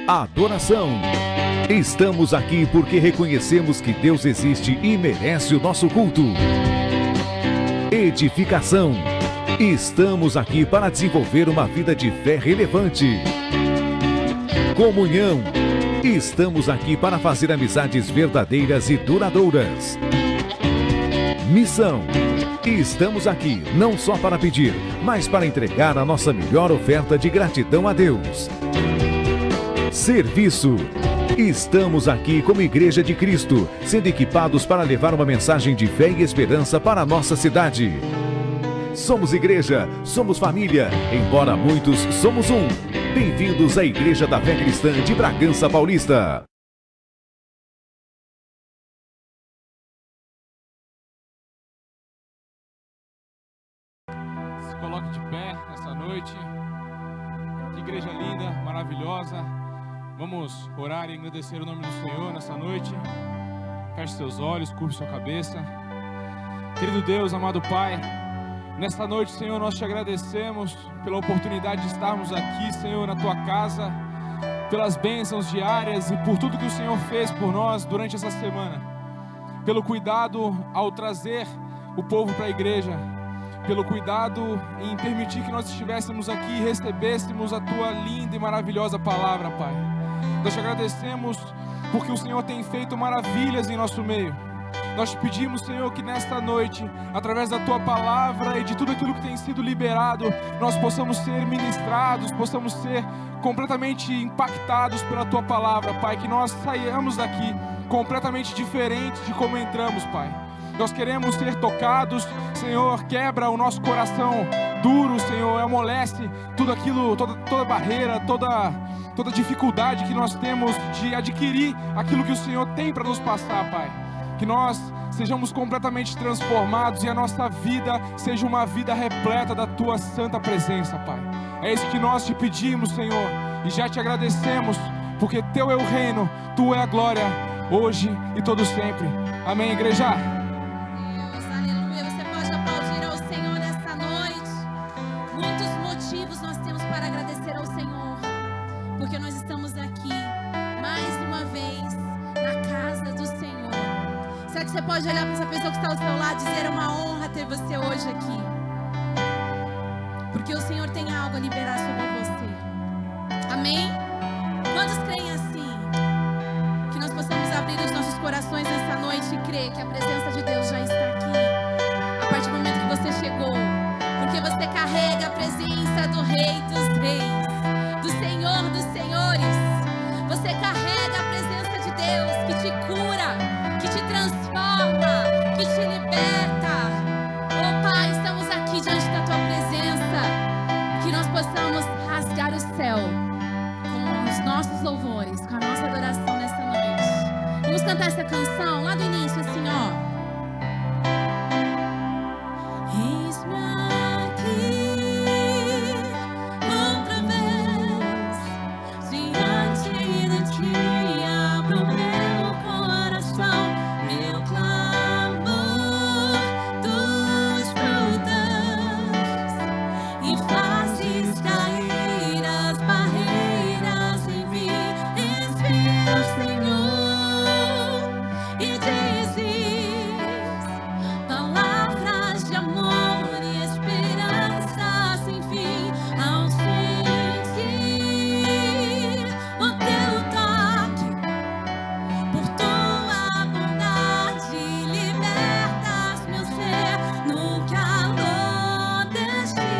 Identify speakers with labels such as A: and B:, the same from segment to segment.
A: adoração. Estamos aqui porque reconhecemos que Deus existe e merece o nosso culto. Edificação. Estamos aqui para desenvolver uma vida de fé relevante. Comunhão. Estamos aqui para fazer amizades verdadeiras e duradouras. Missão. Estamos aqui não só para pedir, mas para entregar a nossa melhor oferta de gratidão a Deus. Serviço. Estamos aqui como Igreja de Cristo, sendo equipados para levar uma mensagem de fé e esperança para a nossa cidade. Somos igreja, somos família, embora muitos somos um. Bem-vindos à Igreja da Fé Cristã de Bragança Paulista.
B: Se coloque de pé nessa noite. Que igreja linda, maravilhosa. Vamos orar e agradecer o nome do Senhor nessa noite. Feche seus olhos, curve sua cabeça. Querido Deus, amado Pai, nesta noite, Senhor, nós te agradecemos pela oportunidade de estarmos aqui, Senhor, na Tua casa, pelas bênçãos diárias e por tudo que o Senhor fez por nós durante essa semana, pelo cuidado ao trazer o povo para a igreja, pelo cuidado em permitir que nós estivéssemos aqui e recebêssemos a Tua linda e maravilhosa palavra, Pai. Nós te agradecemos porque o Senhor tem feito maravilhas em nosso meio. Nós te pedimos, Senhor, que nesta noite, através da Tua palavra e de tudo aquilo que tem sido liberado, nós possamos ser ministrados, possamos ser completamente impactados pela Tua palavra, Pai. Que nós saiamos daqui completamente diferentes de como entramos, Pai. Nós queremos ser tocados, Senhor, quebra o nosso coração duro, Senhor, amolece tudo aquilo, toda barreira, toda dificuldade que nós temos de adquirir aquilo que o Senhor tem para nos passar, Pai. Que nós sejamos completamente transformados e a nossa vida seja uma vida repleta da Tua santa presença, Pai. É isso que nós te pedimos, Senhor, e já te agradecemos, porque Teu é o reino, Tua é a glória, hoje e todo sempre. Amém, igreja?
C: Deus, aleluia. Você pode aplaudir ao Senhor nessa noite. Muitos motivos nós temos para agradecer ao Senhor, porque nós estamos aqui mais uma vez na casa do Senhor. Será que você pode olhar para essa pessoa que está ao seu lado e dizer: é uma honra ter você hoje aqui? Porque o Senhor tem algo a liberar sobre você. Amém? Quantos creem assim? Que nós possamos abrir os nossos corações nessa noite e crer que a presença de Deus já está aqui. A partir do momento que você chegou. Porque você carrega a presença do Rei dos Reis, do Senhor dos Senhores. Você carrega a presença de Deus que te cura, que te transforma, que te liberta. Oh Pai, estamos aqui diante da Tua presença, que nós possamos rasgar o céu com os nossos louvores, com a nossa adoração nessa noite. Vamos cantar essa canção lá do início, assim, ó. Eis-me aqui outra vez diante de Ti, abro o meu coração, meu clamor tu escutas e fazes cair as barreiras em mim. Espera, Senhor, e dizes palavras de amor e esperança sem fim. Ao sentir o Teu toque, por Tua bondade libertas meu ser. No calor deste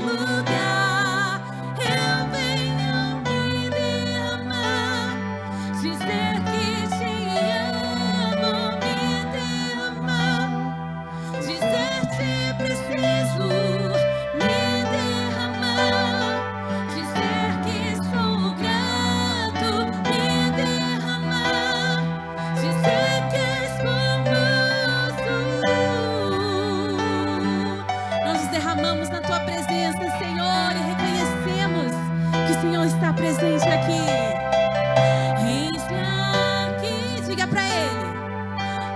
C: lugar eu venho me derramar, dizer que Te amo, me derramar, dizer que preciso me derramar, dizer que sou grato, me derramar, dizer que és famoso. Nós nos derramamos na Tua presença, Senhor, e reconhecemos que o Senhor está presente aqui. Eis-me aqui, diga pra Ele.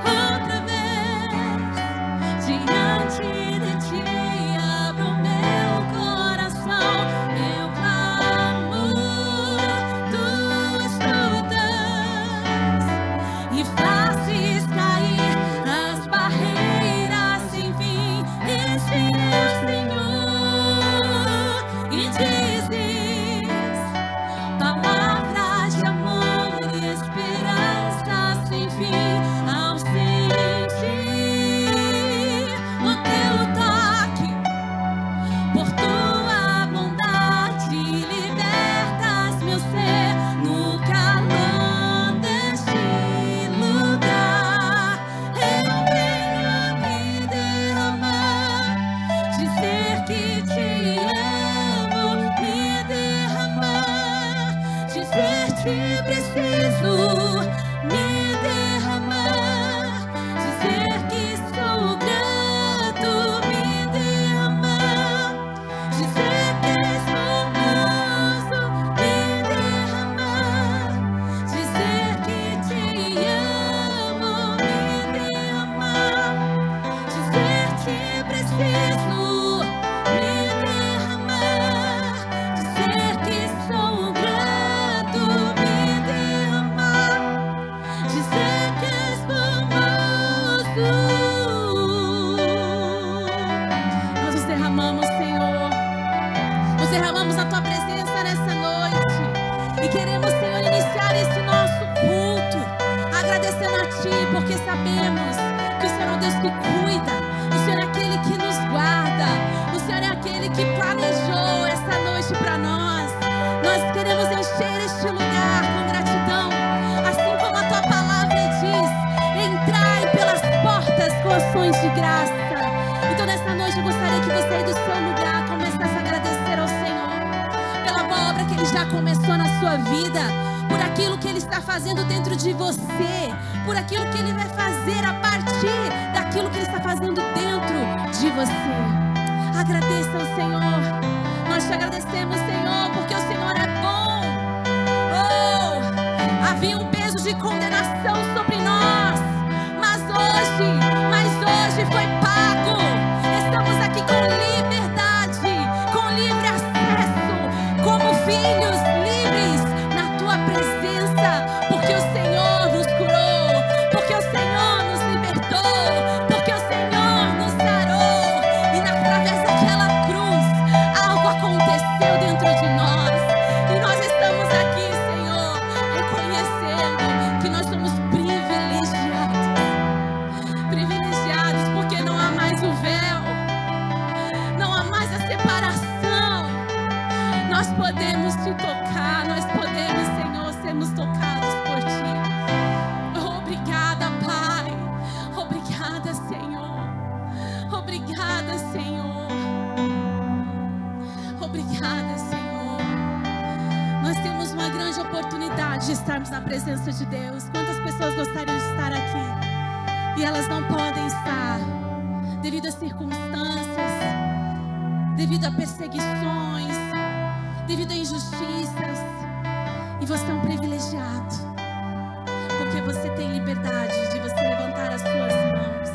C: Outra vez, diante de Ti, abro o meu coração, meu clamor tu derramamos a Tua presença nessa noite. E queremos, Senhor, iniciar esse nosso culto agradecendo a Ti, porque sabemos que o Senhor é um Deus que cuida, o Senhor é aquele que nos guarda, o Senhor é aquele que planejou essa noite para nós. Nós queremos encher este lugar com gratidão, assim como a Tua palavra diz: entrai pelas portas com ações de graça. Então nessa noite eu gostaria que você aí do seu lugar começasse a agradecer ao Senhor pela boa obra que Ele já começou na sua vida, por aquilo que Ele está fazendo dentro de você, por aquilo que Ele vai fazer a partir daquilo que Ele está fazendo dentro de você. Agradeça ao Senhor. Nós te agradecemos, Senhor, porque o Senhor é bom. Oh, havia um peso de condenação sobre nós, mas hoje foi pago. Estamos aqui com liberdade, com livre acesso, como filhos livres na Tua presença, porque o Senhor nos curou, porque o Senhor nos libertou, porque o Senhor nos sarou. E através daquela cruz, algo aconteceu dentro de nós. E nós estamos aqui, Senhor, reconhecendo que nós somos privilegiados, porque não há mais o véu, não há mais a separação. Nós podemos Te tocar, nós podemos, Senhor, sermos tocados por Ti. Obrigada, Pai. Obrigada, Senhor. Obrigada, Senhor. Obrigada, Senhor. Nós temos uma grande oportunidade de estarmos na presença de Deus. Quantas pessoas gostariam de estar aqui e elas não podem estar devido às circunstâncias, devido a perseguições, devido a injustiças? E você é um privilegiado, porque você tem liberdade de você levantar as suas mãos,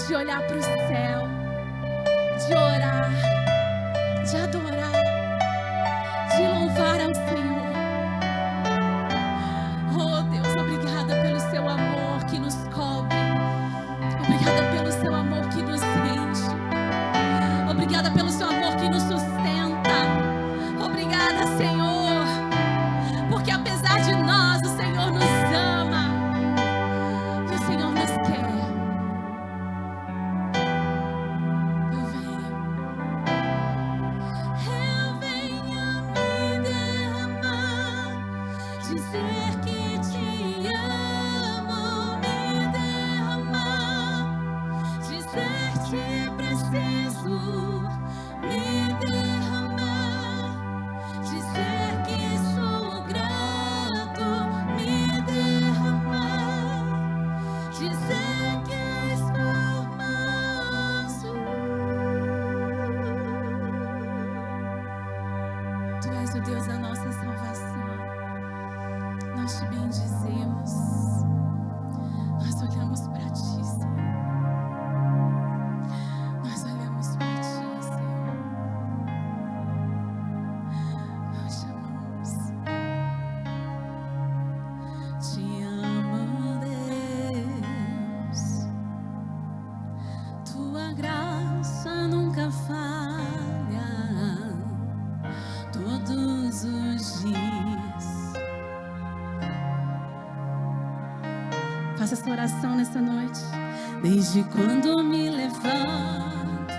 C: de olhar para o céu, de orar, de adorar, de louvar ao Senhor. Oh Deus, obrigada pelo Seu amor que nos cobre, obrigada pelo Seu amor que nos enche, obrigada pelo Seu amor que nos sustenta. Obrigada, Senhor, porque apesar de nós, o Senhor nos ama e o Senhor nos quer. Eu venho me derramar, dizer que Te amo, me derramar, dizer Te preciso, me derramar, dizer que sou grato, me derramar, dizer que és meu manso. Tu és o Deus da nossa salvação. Nós Te bendizemos. Nós olhamos para Ti, Senhor. Nós olhamos para Ti, Senhor. Nós Te amamos. Te amo, Deus. Tua graça nunca falha, todos os dias. Faça essa oração nessa noite. Desde quando me levanto,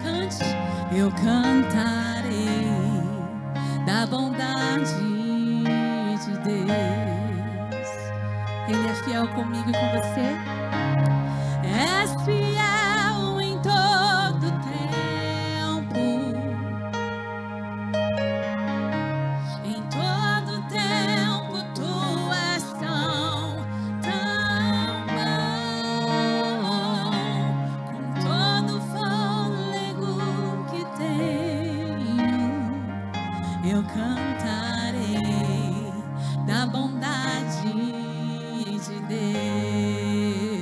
C: cante, eu cantarei da bondade de Deus. Ele é fiel comigo e com você. És fiel em todo tempo, em todo tempo Tu és tão bom. Com todo fôlego que tenho, eu cantarei da bondade de Deus.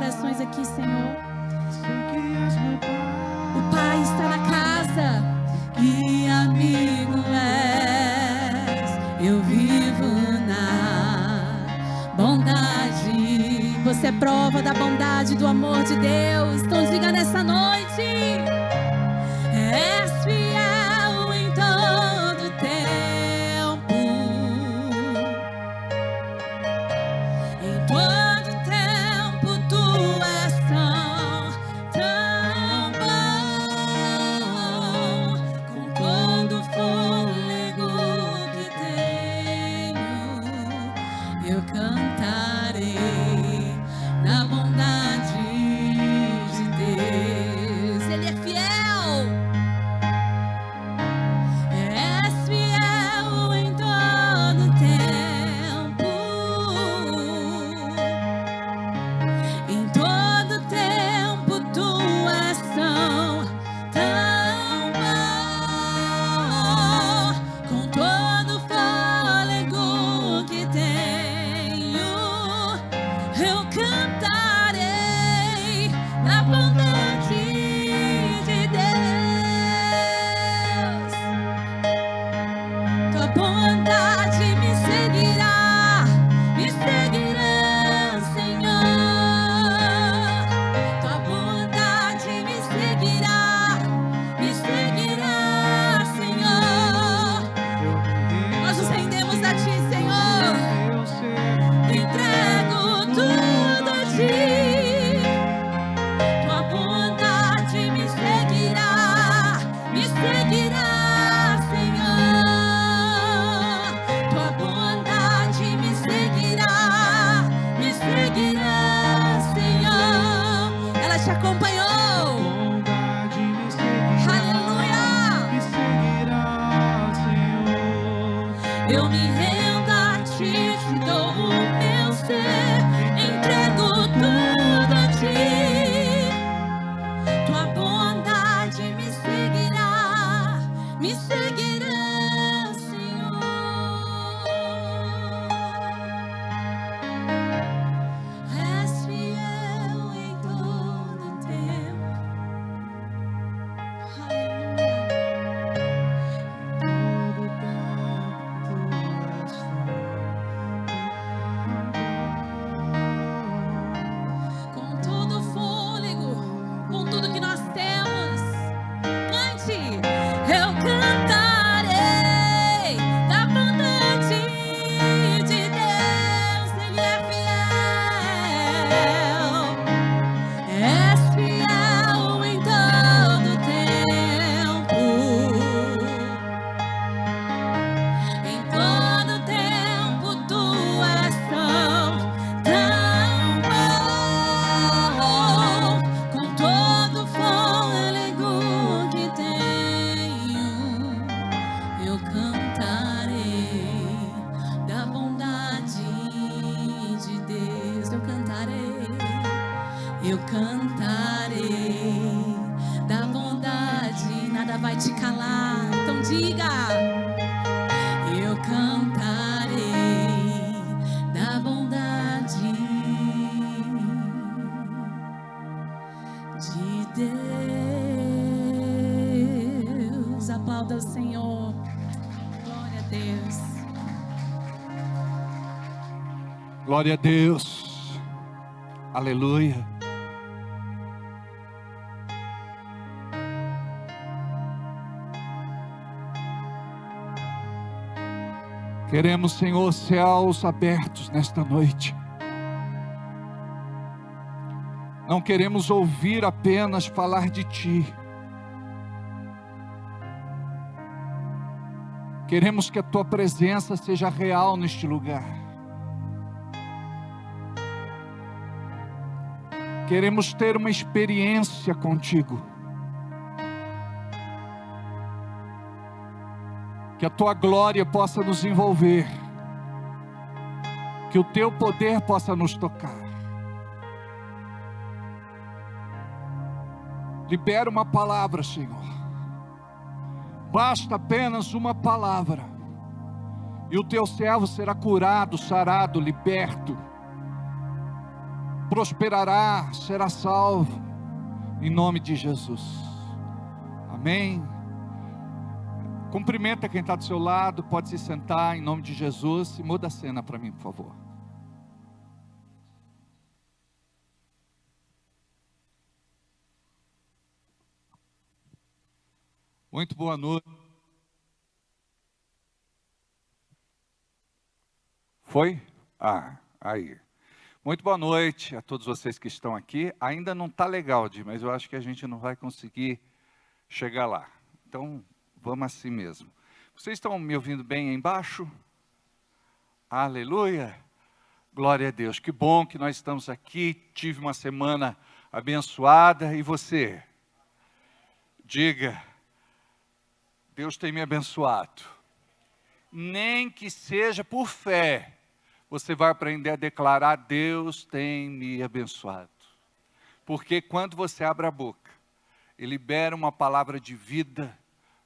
C: corações aqui, Senhor. O Pai está na casa. Que amigo és, eu vivo na bondade. Você é prova da bondade, do amor de Deus. Então diga nessa noite: és fiel em todo tempo. Em todo tempo tu és tão bom. Com todo o fôlego que tenho, eu cantarei na bondade de Deus. Ele é fiel. És fiel em todo tempo. Em todo tempo tu és tão bom. Com todo o fôlego que tenho, eu cantarei na bondade de Deus. Tua bondade me seguirá, Senhor. Tua bondade me seguirá, Senhor. Nós nos rendemos a Ti, Senhor. Entrego tudo a Ti. Tua bondade me seguirá, Senhor. Tua bondade me seguirá, Senhor. Ela te acompanhou. Aleluia. Eu me rendo a Ti, te dou o meu ser, entrego tudo a Ti. Tua bondade me seguirá, Senhor. És fiel em todo tempo. Com todo o fôlego, com tudo que nós temos, cante. Eu cantarei da bondade de Deus. Ele é fiel. És fiel em todo tempo. Em todo tempo tu és tão bom. Com todo o fôlego que tenho, eu cantarei da bondade de Deus. Eu cantarei da bondade. Nada vai te calar. Então diga: eu cantarei da bondade de Deus. Aplauda o Senhor. Glória a Deus.
D: Glória a Deus. Aleluia. Queremos, Senhor, céus abertos nesta noite. Não queremos ouvir apenas falar de Ti. Queremos que a Tua presença seja real neste lugar. Queremos ter uma experiência contigo. Que a Tua glória possa nos envolver. Que o Teu poder possa nos tocar. Libera uma palavra, Senhor. Basta apenas uma palavra. E o Teu servo será curado, sarado, liberto. prosperará, será salvo, em nome de Jesus. Amém. Cumprimenta quem está do seu lado, pode se sentar em nome de Jesus, e muda a cena para mim, por favor. Muito boa noite. Foi? Aí. Muito boa noite a todos vocês que estão aqui. Ainda não está legal, mas eu acho que a gente não vai conseguir chegar lá. Então, vamos assim mesmo. Vocês estão me ouvindo bem aí embaixo? Aleluia! Glória a Deus. Que bom que nós estamos aqui. Tive uma semana abençoada. E você? Diga, Deus tem me abençoado. Nem que seja por fé, você vai aprender a declarar: Deus tem me abençoado. Porque quando você abre a boca e libera uma palavra de vida,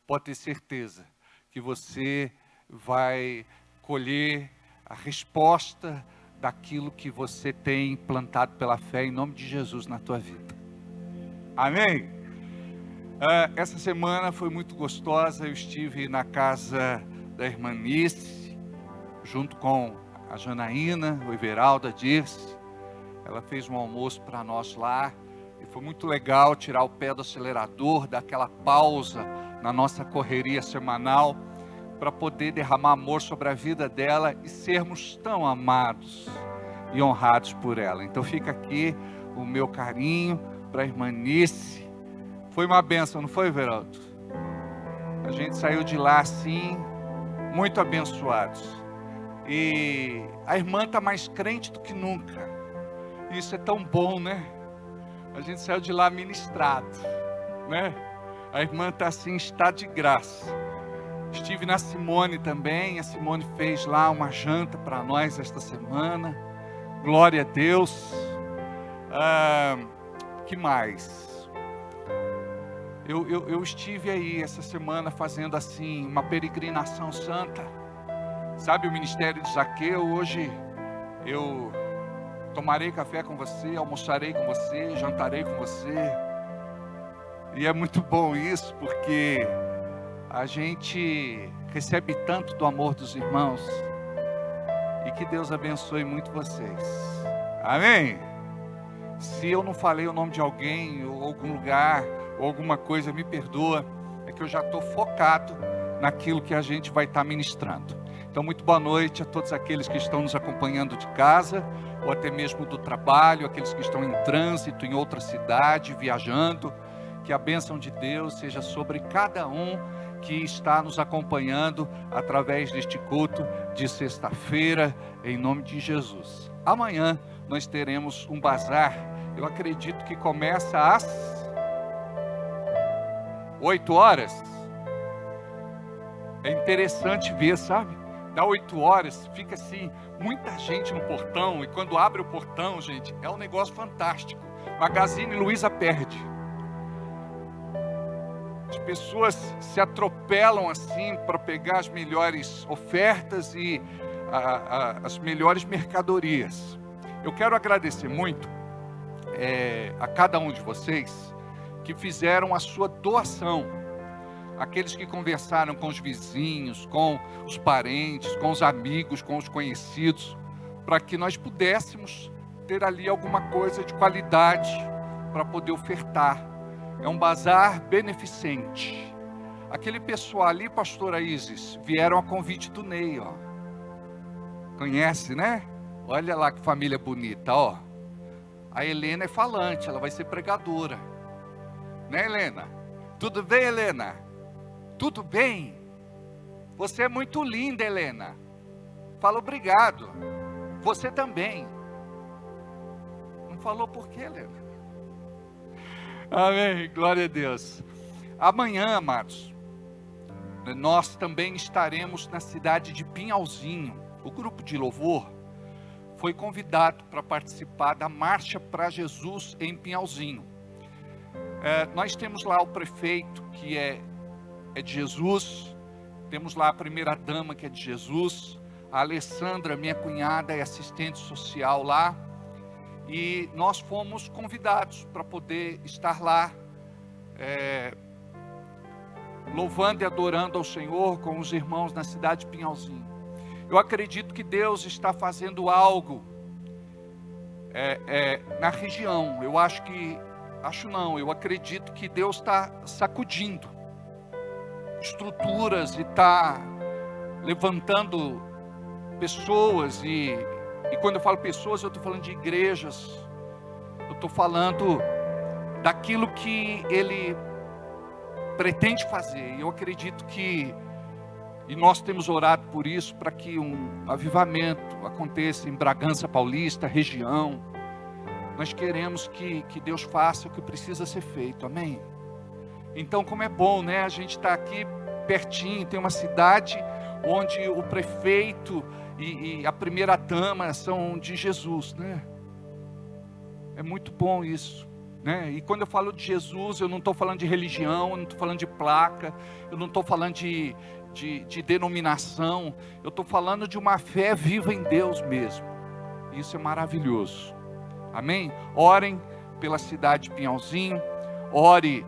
D: pode ter certeza que você vai colher a resposta daquilo que você tem plantado pela fé, em nome de Jesus, na tua vida. Amém? Essa semana foi muito gostosa. Eu estive na casa da irmã Nice, junto com a Janaína, o Everaldo, a Dirce. Ela fez um almoço para nós lá, e foi muito legal tirar o pé do acelerador, dar aquela pausa na nossa correria semanal, para poder derramar amor sobre a vida dela e sermos tão amados e honrados por ela. Então fica aqui o meu carinho para a irmã Nice. Foi uma bênção, não foi, Everaldo? A gente saiu de lá assim, muito abençoados. E a irmã está mais crente do que nunca. Isso é tão bom, né? A gente saiu de lá ministrado, né? A irmã está assim, em estado de graça. Estive na Simone também. A Simone fez lá uma janta para nós esta semana. Glória a Deus. Que mais? Eu estive aí essa semana fazendo assim uma peregrinação santa. Sabe o ministério de Zaqueu? Hoje eu tomarei café com você, almoçarei com você, jantarei com você. E é muito bom isso, porque a gente recebe tanto do amor dos irmãos. E que Deus abençoe muito vocês. Amém? Se eu não falei o nome de alguém, ou algum lugar, ou alguma coisa, me perdoa. É que eu já estou focado naquilo que a gente vai estar ministrando. Então, muito boa noite a todos aqueles que estão nos acompanhando de casa, ou até mesmo do trabalho, aqueles que estão em trânsito, em outra cidade, viajando. Que a bênção de Deus seja sobre cada um que está nos acompanhando através deste culto de sexta-feira, em nome de Jesus. Amanhã nós teremos um bazar, eu acredito que começa às 8 horas. É interessante ver, sabe? Dá 8 horas, fica assim, muita gente no portão, e quando abre o portão, gente, é um negócio fantástico. Magazine Luiza perde. As pessoas se atropelam assim para pegar as melhores ofertas e as melhores mercadorias. Eu quero agradecer muito a cada um de vocês que fizeram a sua doação. Aqueles que conversaram com os vizinhos, com os parentes, com os amigos, com os conhecidos, para que nós pudéssemos ter ali alguma coisa de qualidade para poder ofertar. É um bazar beneficente. Aquele pessoal ali, pastora Isis, vieram a convite do Ney, ó. Conhece, né? Olha lá que família bonita, ó. A Helena é falante, ela vai ser pregadora. Né, Helena? Tudo bem, Helena? Tudo bem? Você é muito linda, Helena. Fala obrigado. Você também. Não falou por quê, Helena? Amém, glória a Deus. Amanhã, amados, nós também estaremos na cidade de Pinhalzinho. O grupo de louvor foi convidado para participar da Marcha para Jesus em Pinhalzinho. Nós temos lá o prefeito, que é de Jesus. Temos lá a primeira dama, que é de Jesus. A Alessandra, minha cunhada, é assistente social lá. E nós fomos convidados para poder estar lá, louvando e adorando ao Senhor com os irmãos na cidade de Pinhalzinho. Eu acredito que Deus está fazendo algo na região. Eu acredito que Deus está sacudindo estruturas e está levantando pessoas. E quando eu falo pessoas, eu estou falando de igrejas. Eu estou falando daquilo que Ele pretende fazer. E eu acredito que, e nós temos orado por isso, para que um avivamento aconteça em Bragança Paulista, região. Nós queremos que Deus faça o que precisa ser feito, amém? Então, como é bom, né? A gente está aqui pertinho, tem uma cidade onde o prefeito e a primeira dama são de Jesus, né? É muito bom isso, né? E quando eu falo de Jesus, eu não estou falando de religião, eu não estou falando de placa, eu não estou falando de denominação, eu estou falando de uma fé viva em Deus mesmo. Isso é maravilhoso, amém? Orem pela cidade de Pinhalzinho, ore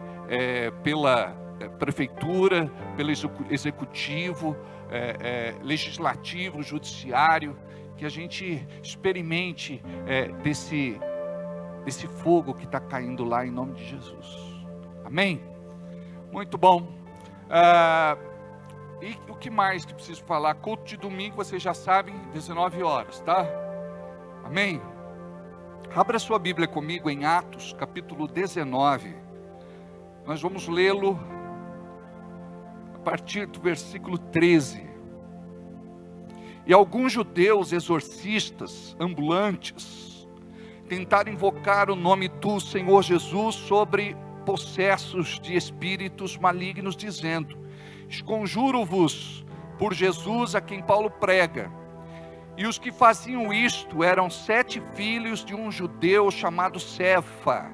D: pela prefeitura, pelo executivo, legislativo, judiciário, que a gente experimente desse fogo que está caindo lá em nome de Jesus, amém? Muito bom. E o que mais que preciso falar? Culto de domingo, vocês já sabem, 19 horas, tá? Amém? Abra sua Bíblia comigo em Atos, capítulo 19. Nós vamos lê-lo a partir do versículo 13. E alguns judeus exorcistas, ambulantes, tentaram invocar o nome do Senhor Jesus sobre possessos de espíritos malignos, dizendo: esconjuro-vos por Jesus a quem Paulo prega. E os que faziam isto eram 7 filhos de um judeu chamado Cefa,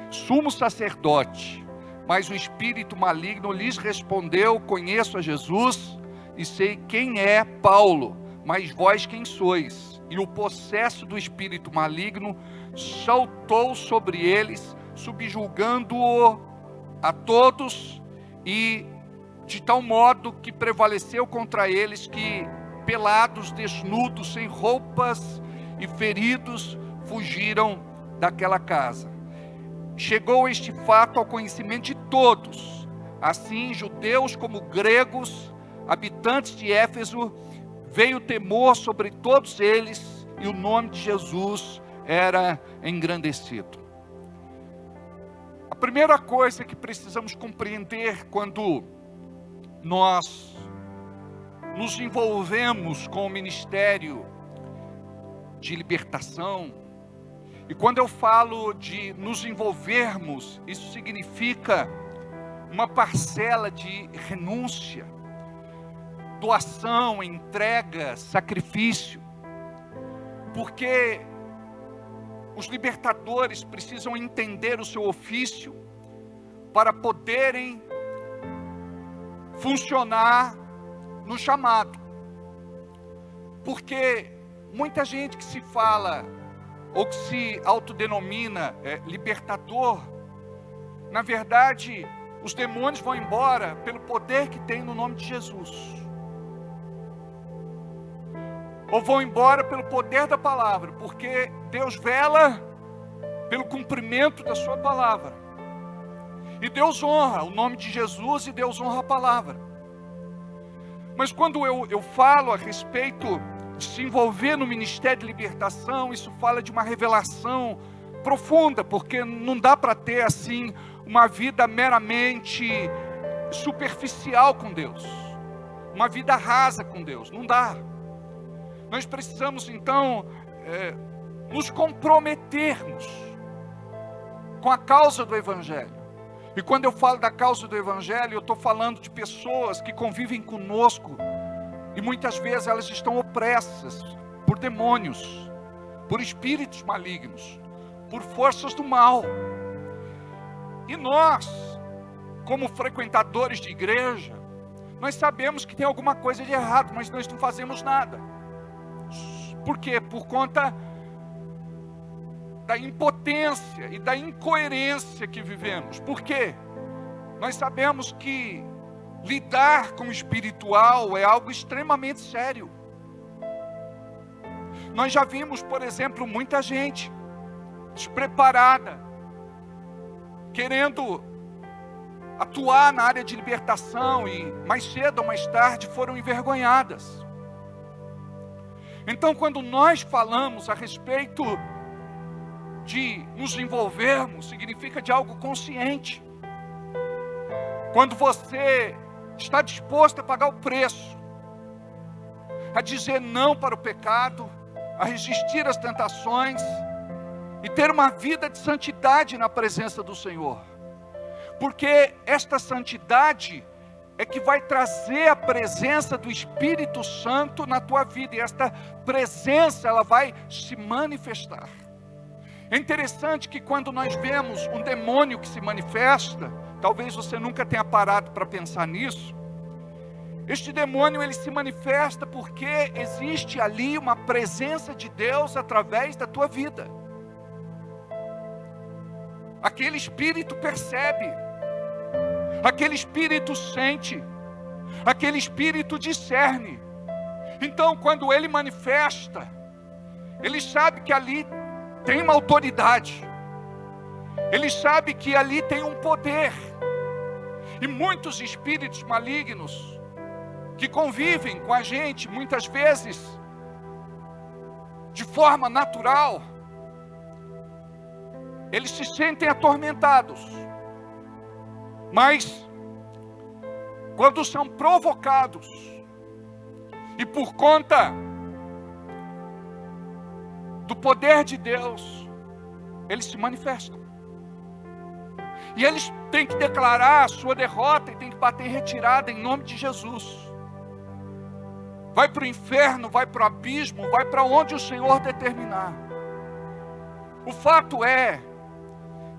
D: sumo sacerdote. Mas o espírito maligno lhes respondeu: conheço a Jesus e sei quem é Paulo, mas vós quem sois? E o possesso do espírito maligno saltou sobre eles, subjugando-o a todos, e de tal modo que prevaleceu contra eles que, pelados, desnudos, sem roupas e feridos, fugiram daquela casa. Chegou este fato ao conhecimento de todos, assim judeus como gregos, habitantes de Éfeso. Veio temor sobre todos eles, e o nome de Jesus era engrandecido. A primeira coisa que precisamos compreender quando nós nos envolvemos com o ministério de libertação, e quando eu falo de nos envolvermos, isso significa uma parcela de renúncia, doação, entrega, sacrifício, porque os libertadores precisam entender o seu ofício para poderem funcionar no chamado. Porque muita gente que se fala ou que se autodenomina libertador, na verdade os demônios vão embora pelo poder que tem no nome de Jesus, ou vão embora pelo poder da palavra, porque Deus vela pelo cumprimento da sua palavra, e Deus honra o nome de Jesus, e Deus honra a palavra. Mas quando eu falo a respeito de se envolver no ministério de libertação, isso fala de uma revelação profunda, porque não dá para ter assim uma vida meramente superficial com Deus, uma vida rasa com Deus, não dá. Nós precisamos então nos comprometermos com a causa do Evangelho. E quando eu falo da causa do Evangelho, eu estou falando de pessoas que convivem conosco, e muitas vezes elas estão opressas por demônios, por espíritos malignos, por forças do mal. E nós, como frequentadores de igreja, nós sabemos que tem alguma coisa de errado, mas nós não fazemos nada. Por quê? Por conta da impotência e da incoerência que vivemos. Por quê? Nós sabemos que lidar com o espiritual é algo extremamente sério. Nós já vimos, por exemplo, muita gente despreparada, querendo atuar na área de libertação e mais cedo ou mais tarde foram envergonhadas. Então, quando nós falamos a respeito de nos envolvermos, significa de algo consciente. Quando você está disposto a pagar o preço, a dizer não para o pecado, a resistir às tentações e ter uma vida de santidade na presença do Senhor. Porque esta santidade é que vai trazer a presença do Espírito Santo na tua vida. E esta presença, ela vai se manifestar. É interessante que quando nós vemos um demônio que se manifesta, talvez você nunca tenha parado para pensar nisso. Este demônio, ele se manifesta porque existe ali uma presença de Deus através da tua vida. Aquele espírito percebe, aquele espírito sente, aquele espírito discerne. Então, quando ele manifesta, ele sabe que ali tem uma autoridade, ele sabe que ali tem um poder. E muitos espíritos malignos que convivem com a gente, muitas vezes de forma natural, eles se sentem atormentados. Mas quando são provocados e por conta do poder de Deus, eles se manifestam. E eles têm que declarar a sua derrota e têm que bater em retirada em nome de Jesus. Vai para o inferno, vai para o abismo, vai para onde o Senhor determinar. O fato é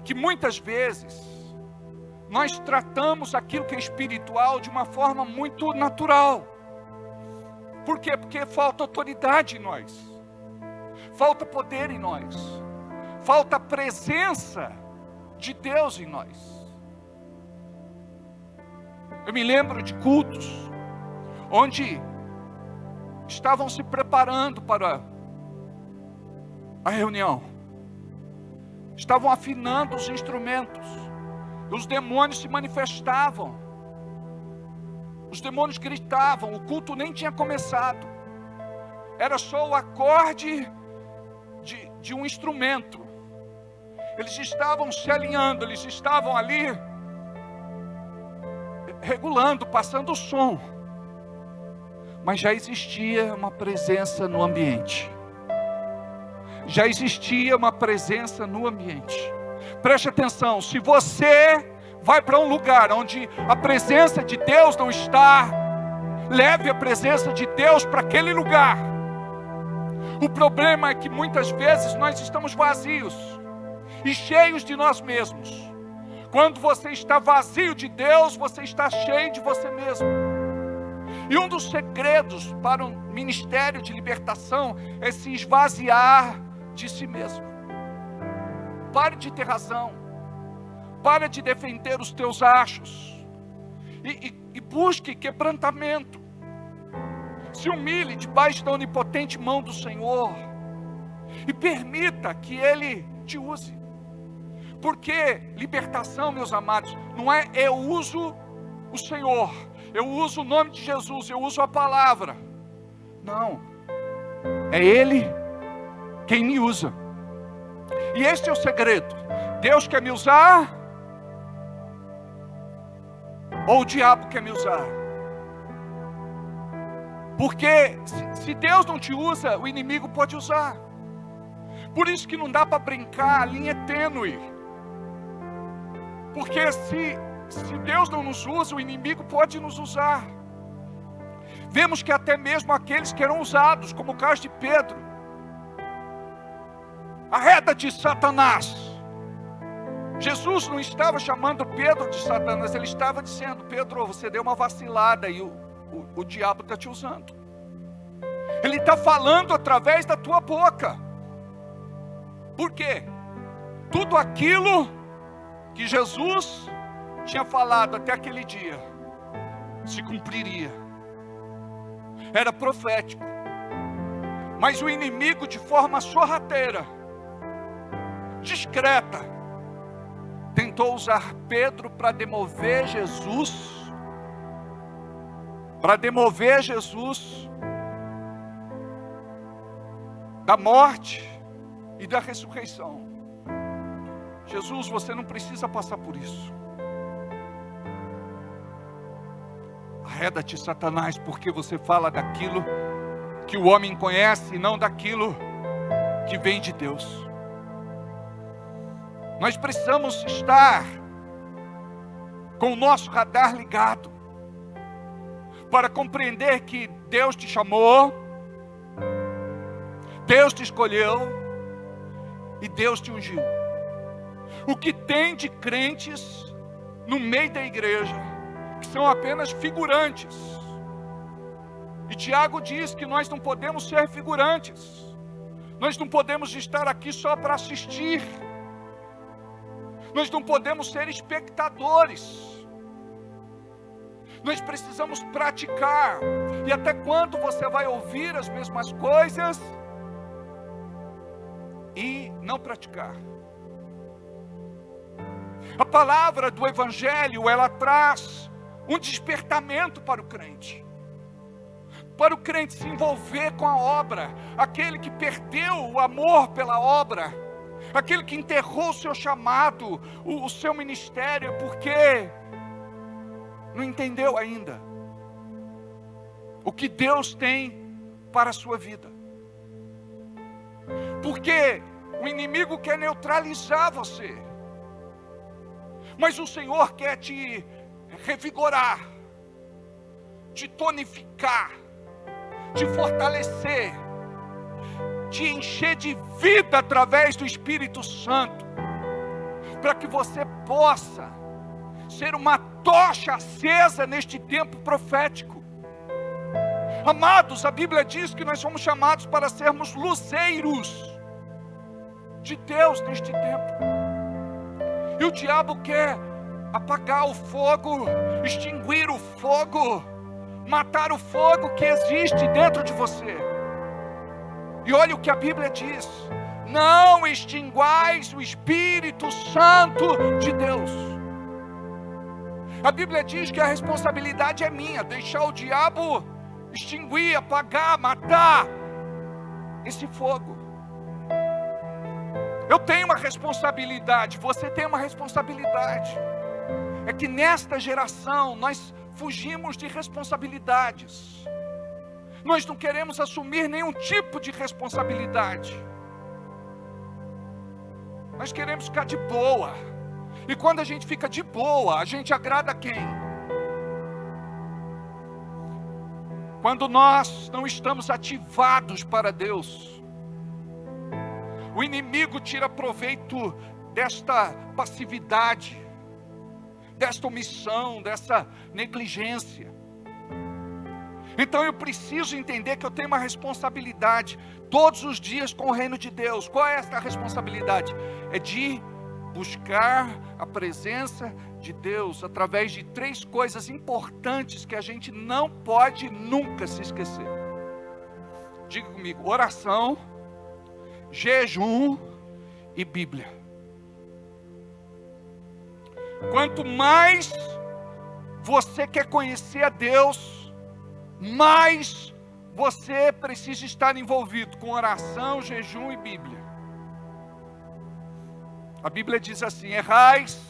D: que muitas vezes nós tratamos aquilo que é espiritual de uma forma muito natural. Por quê? Porque falta autoridade em nós, falta poder em nós, falta a presença de Deus em nós. Eu me lembro de cultos onde estavam se preparando para a reunião, estavam afinando os instrumentos, os demônios se manifestavam, os demônios gritavam, o culto nem tinha começado, era só o acorde de um instrumento. Eles estavam se alinhando, eles estavam ali regulando, passando o som, mas já existia uma presença no ambiente. Já existia uma presença no ambiente. Preste atenção, se você vai para um lugar onde a presença de Deus não está, leve a presença de Deus para aquele lugar. O problema é que muitas vezes nós estamos vazios e cheios de nós mesmos. Quando você está vazio de Deus, você está cheio de você mesmo. E um dos segredos para um ministério de libertação é se esvaziar de si mesmo. Pare de ter razão, pare de defender os teus achos e busque quebrantamento. Se humilhe debaixo da onipotente mão do Senhor e permita que Ele te use. Porque libertação, meus amados, não é eu uso o Senhor, eu uso o nome de Jesus, eu uso a palavra. Não, é Ele quem me usa. E este é o segredo. Deus quer me usar ou o diabo quer me usar? Porque se Deus não te usa, o inimigo pode usar. Por isso que não dá para brincar, a linha é tênue. Porque se Deus não nos usa, o inimigo pode nos usar. Vemos que até mesmo aqueles que eram usados, como o caso de Pedro, arreda-te, Satanás. Jesus não estava chamando Pedro de Satanás, ele estava dizendo: Pedro, você deu uma vacilada e o diabo está te usando. Ele está falando através da tua boca. Por quê? tudo aquilo que Jesus tinha falado até aquele dia se cumpriria. Era profético. Mas o inimigo, de forma sorrateira, discreta, tentou usar Pedro para demover Jesus, da morte e da ressurreição. Jesus, você não precisa passar por isso. Arreda-te, Satanás, porque você fala daquilo que o homem conhece e não daquilo que vem de Deus. Nós precisamos estar com o nosso radar ligado para compreender que Deus te chamou, Deus te escolheu e Deus te ungiu. O que tem de crentes no meio da igreja que são apenas figurantes. E Tiago diz que nós não podemos ser figurantes. Nós não podemos estar aqui só para assistir. Nós não podemos ser espectadores. Nós precisamos praticar. E até quando você vai ouvir as mesmas coisas e não praticar? A palavra do Evangelho, ela traz um despertamento para o crente. Para o crente se envolver com a obra. Aquele que perdeu o amor pela obra. Aquele que enterrou o seu chamado, o seu ministério, porque não entendeu ainda o que Deus tem para a sua vida. Porque o inimigo quer neutralizar você. Mas o Senhor quer te revigorar, te tonificar, te fortalecer, te encher de vida através do Espírito Santo, para que você possa ser uma tocha acesa neste tempo profético. Amados, a Bíblia diz que nós somos chamados para sermos luzeiros de Deus neste tempo. E o diabo quer apagar o fogo, extinguir o fogo, matar o fogo que existe dentro de você. E olha o que a Bíblia diz: não extinguais o Espírito Santo de Deus. A Bíblia diz que a responsabilidade é minha, deixar o diabo extinguir, apagar, matar esse fogo. Eu tenho uma responsabilidade, você tem uma responsabilidade. É que nesta geração nós fugimos de responsabilidades. Nós não queremos assumir nenhum tipo de responsabilidade. Nós queremos ficar de boa. E quando a gente fica de boa, a gente agrada quem? Quando nós não estamos ativados para Deus. O inimigo tira proveito desta passividade, desta omissão, dessa negligência. Então eu preciso entender que eu tenho uma responsabilidade todos os dias com o reino de Deus. Qual é essa responsabilidade? É de buscar a presença de Deus através de 3 coisas importantes que a gente não pode nunca se esquecer. Diga comigo: oração, jejum e Bíblia. Quanto mais você quer conhecer a Deus, mais você precisa estar envolvido com oração, jejum e Bíblia. A Bíblia diz assim: errais,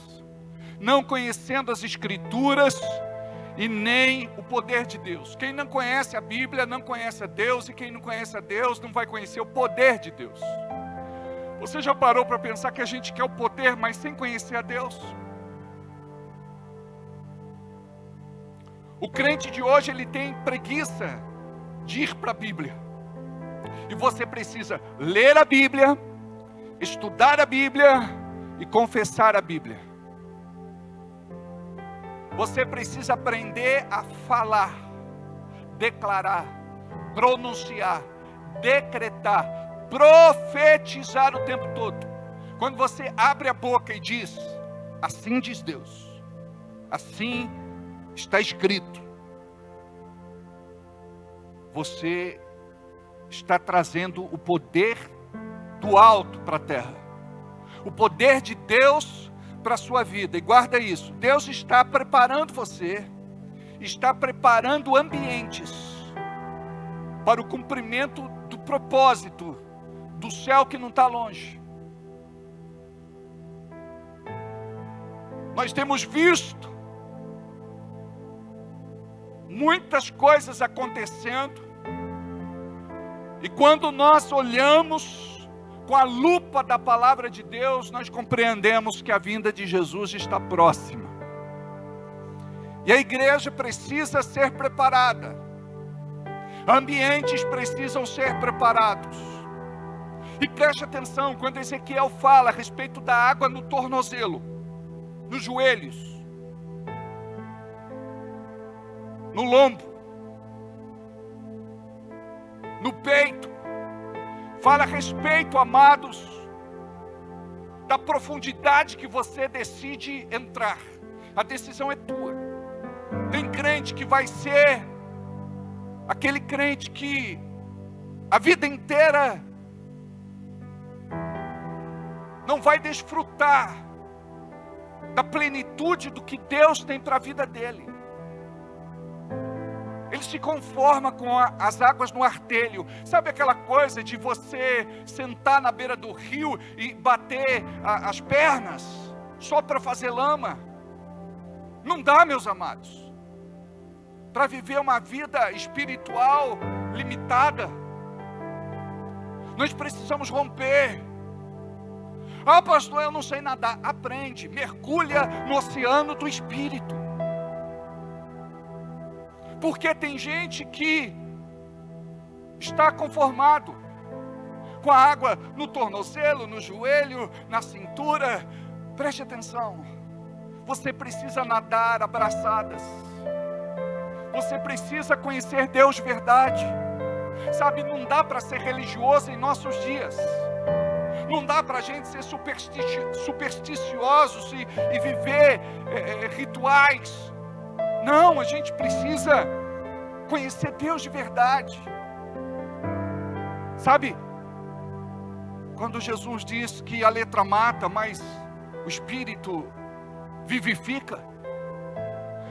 D: não conhecendo as Escrituras e nem o poder de Deus. Quem não conhece a Bíblia não conhece a Deus, e quem não conhece a Deus não vai conhecer o poder de Deus. Você já parou para pensar que a gente quer o poder, mas sem conhecer a Deus? O crente de hoje, ele tem preguiça de ir para a Bíblia. E você precisa ler a Bíblia, estudar a Bíblia e confessar a Bíblia. Você precisa aprender a falar, declarar, pronunciar, decretar, profetizar o tempo todo. Quando você abre a boca e diz, assim diz Deus, assim está escrito, você está trazendo o poder do alto para a terra, o poder de Deus para a sua vida. E guarda isso, Deus está preparando você, está preparando ambientes para o cumprimento do propósito do céu que não está longe. Nós temos visto muitas coisas acontecendo, e quando nós olhamos com a lupa da palavra de Deus, nós compreendemos que a vinda de Jesus está próxima. E a igreja precisa ser preparada. Ambientes precisam ser preparados. E preste atenção, quando Ezequiel fala a respeito da água no tornozelo, nos joelhos, no lombo, no peito, fala a respeito, amados, da profundidade que você decide entrar. A decisão é tua. Tem crente que vai ser aquele crente que a vida inteira não vai desfrutar da plenitude do que Deus tem para a vida dele. Ele se conforma com as águas no artelho. Sabe aquela coisa de você sentar na beira do rio e bater as pernas só para fazer lama? Não dá, meus amados. Para viver uma vida espiritual limitada, nós precisamos romper. Ah, pastor, eu não sei nadar. Aprende, mergulha no oceano do Espírito. Porque tem gente que está conformado com a água no tornozelo, no joelho, na cintura. Preste atenção, você precisa nadar abraçadas. Você precisa conhecer Deus de verdade. Sabe, não dá para ser religioso em nossos dias. Não dá para a gente ser supersticiosos e viver rituais. Não, a gente precisa conhecer Deus de verdade. Sabe, quando Jesus diz que a letra mata, mas o Espírito vivifica.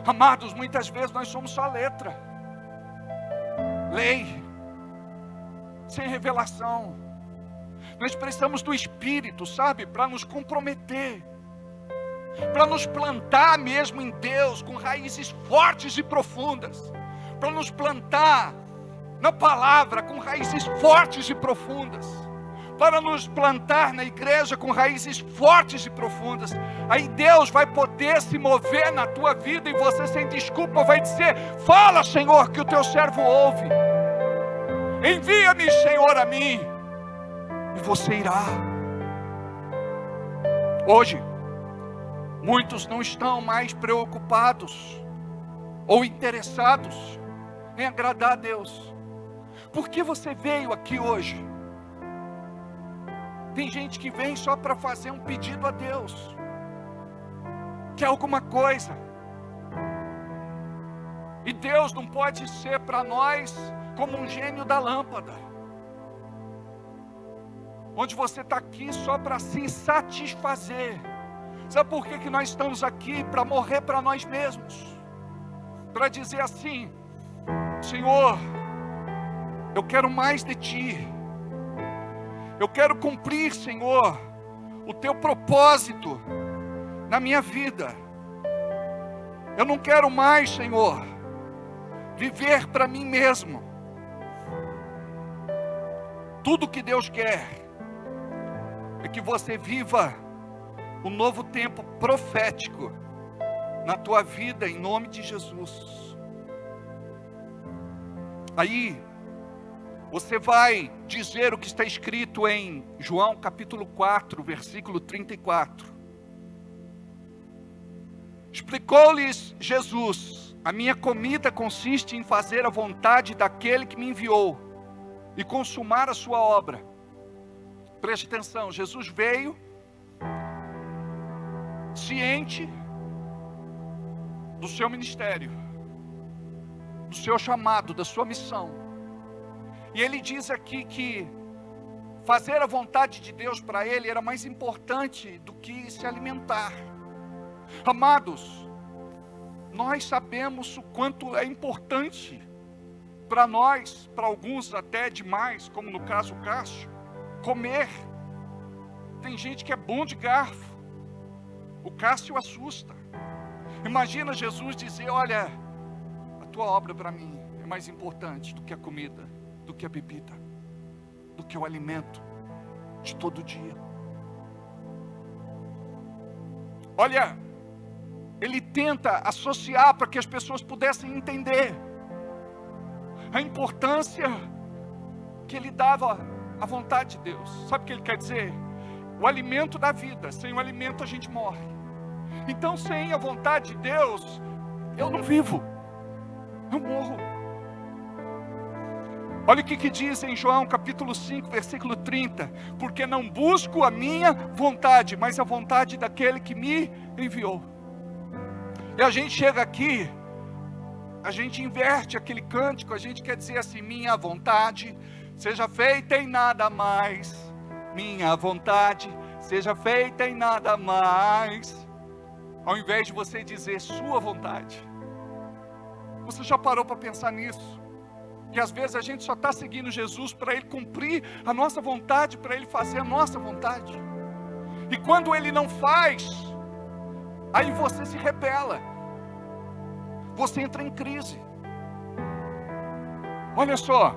D: Amados, muitas vezes nós somos só letra, lei, sem revelação. Nós precisamos do Espírito, sabe, para nos comprometer, para nos plantar mesmo em Deus, com raízes fortes e profundas, para nos plantar na palavra, com raízes fortes e profundas, para nos plantar na igreja com raízes fortes e profundas. Aí Deus vai poder se mover na tua vida, e você sem desculpa vai dizer: fala, Senhor, que o teu servo ouve. Envia-me, Senhor, a mim, e você irá. Hoje, muitos não estão mais preocupados ou interessados em agradar a Deus. Por que você veio aqui hoje? Tem gente que vem só para fazer um pedido a Deus, quer alguma coisa. E Deus não pode ser para nós como um gênio da lâmpada, onde você está aqui só para se satisfazer. Sabe por que nós estamos aqui? Para morrer para nós mesmos, para dizer assim: Senhor, eu quero mais de Ti. Eu quero cumprir, Senhor, o Teu propósito na minha vida. Eu não quero mais, Senhor, viver para mim mesmo. Tudo que Deus quer é que você viva o novo tempo profético na tua vida, em nome de Jesus. Aí você vai dizer o que está escrito em João capítulo 4, versículo 34. Explicou-lhes Jesus: a minha comida consiste em fazer a vontade daquele que me enviou e consumar a sua obra. Preste atenção, Jesus veio ciente do seu ministério, do seu chamado, da sua missão. E ele diz aqui que fazer a vontade de Deus para ele era mais importante do que se alimentar. Amados, nós sabemos o quanto é importante para nós, para alguns até demais, como no caso o Cássio, comer. Tem gente que é bom de garfo. O Cássio assusta. Imagina Jesus dizer: olha, a tua obra para mim é mais importante do que a comida, do que a bebida, do que o alimento de todo dia. Olha, ele tenta associar para que as pessoas pudessem entender a importância que ele dava à vontade de Deus. Sabe o que ele quer dizer? O alimento da vida. Sem o alimento a gente morre. Então, sem a vontade de Deus, eu não vivo, eu morro. Olha o que diz em João capítulo 5, versículo 30. Porque não busco a minha vontade, mas a vontade daquele que me enviou. E a gente chega aqui, a gente inverte aquele cântico, a gente quer dizer assim: minha vontade seja feita em nada mais. Minha vontade seja feita em nada mais. Ao invés de você dizer sua vontade. Você já parou para pensar nisso? Que às vezes a gente só está seguindo Jesus para Ele cumprir a nossa vontade, para Ele fazer a nossa vontade. E quando Ele não faz, aí você se rebela. Você entra em crise. Olha só.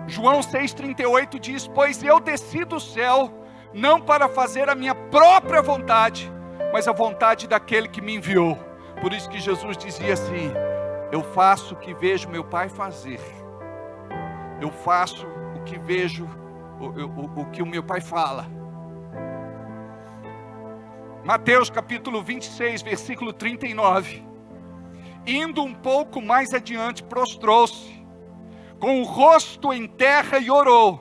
D: João 6,38 diz: pois eu desci do céu, não para fazer a minha própria vontade, mas a vontade daquele que me enviou. Por isso que Jesus dizia assim: eu faço o que vejo meu Pai fazer. Eu faço o que vejo, o que o meu Pai fala. Mateus capítulo 26, versículo 39. Indo um pouco mais adiante, prostrou-se, com o rosto em terra, e orou: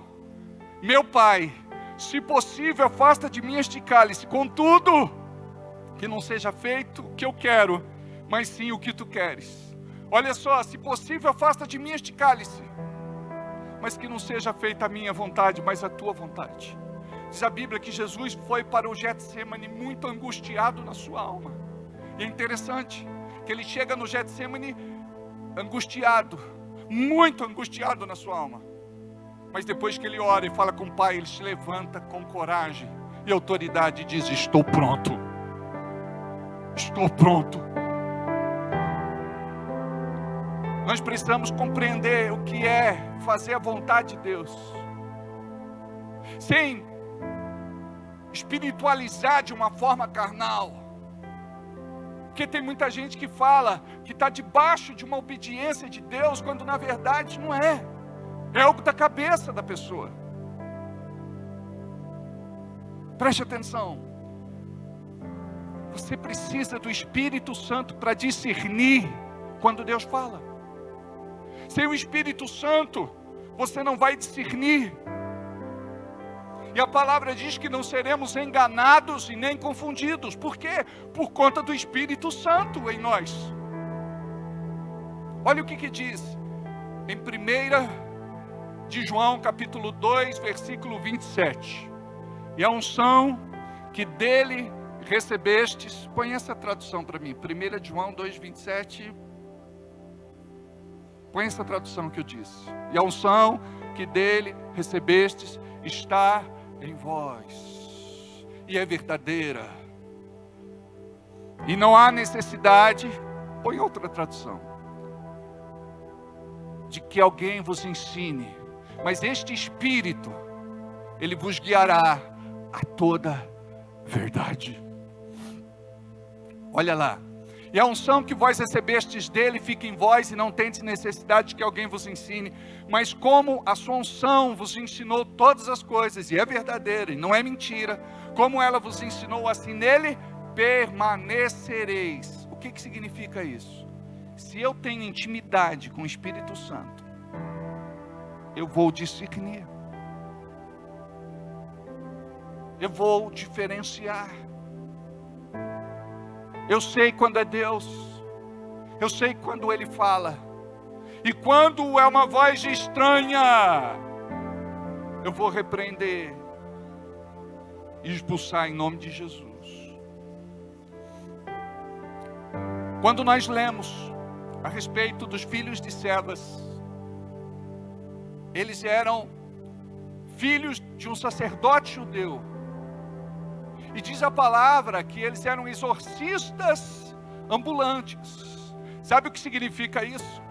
D: meu Pai, se possível, afasta de mim este cálice, contudo, que não seja feito o que eu quero, mas sim o que tu queres. Olha só, se possível, afasta de mim este cálice, mas que não seja feita a minha vontade, mas a tua vontade. Diz a Bíblia que Jesus foi para o Getsemane muito angustiado na sua alma. E é interessante que ele chega no Getsemane angustiado, muito angustiado na sua alma. Mas depois que ele ora e fala com o Pai, ele se levanta com coragem e autoridade e diz: estou pronto. Estou pronto. Nós precisamos compreender o que é fazer a vontade de Deus, sem espiritualizar de uma forma carnal. Porque tem muita gente que fala que está debaixo de uma obediência de Deus, quando na verdade não é. É algo da cabeça da pessoa. Preste atenção. Você precisa do Espírito Santo para discernir quando Deus fala. Sem o Espírito Santo, você não vai discernir. E a palavra diz que não seremos enganados e nem confundidos. Por quê? Por conta do Espírito Santo em nós. Olha o que diz em 1 de João capítulo 2, versículo 27. E a unção que dele recebestes. Põe essa tradução para mim. 1 de João 2, 27. Põe essa tradução que eu disse. E a unção que dele recebestes está em vós. E é verdadeira. E não há necessidade, põe outra tradução, de que alguém vos ensine. Mas este Espírito, ele vos guiará a toda verdade. Olha lá. E a unção que vós recebestes dele fica em vós, e não tendes necessidade de que alguém vos ensine. Mas como a sua unção vos ensinou todas as coisas, e é verdadeira, e não é mentira, como ela vos ensinou, assim nele permanecereis. O que significa isso? Se eu tenho intimidade com o Espírito Santo, eu vou discernir. Eu vou diferenciar. Eu sei quando é Deus. Eu sei quando Ele fala. E quando é uma voz estranha, eu vou repreender e expulsar em nome de Jesus. Quando nós lemos a respeito dos filhos de servas, eles eram filhos de um sacerdote judeu. E diz a palavra que eles eram exorcistas ambulantes. Sabe o que significa isso?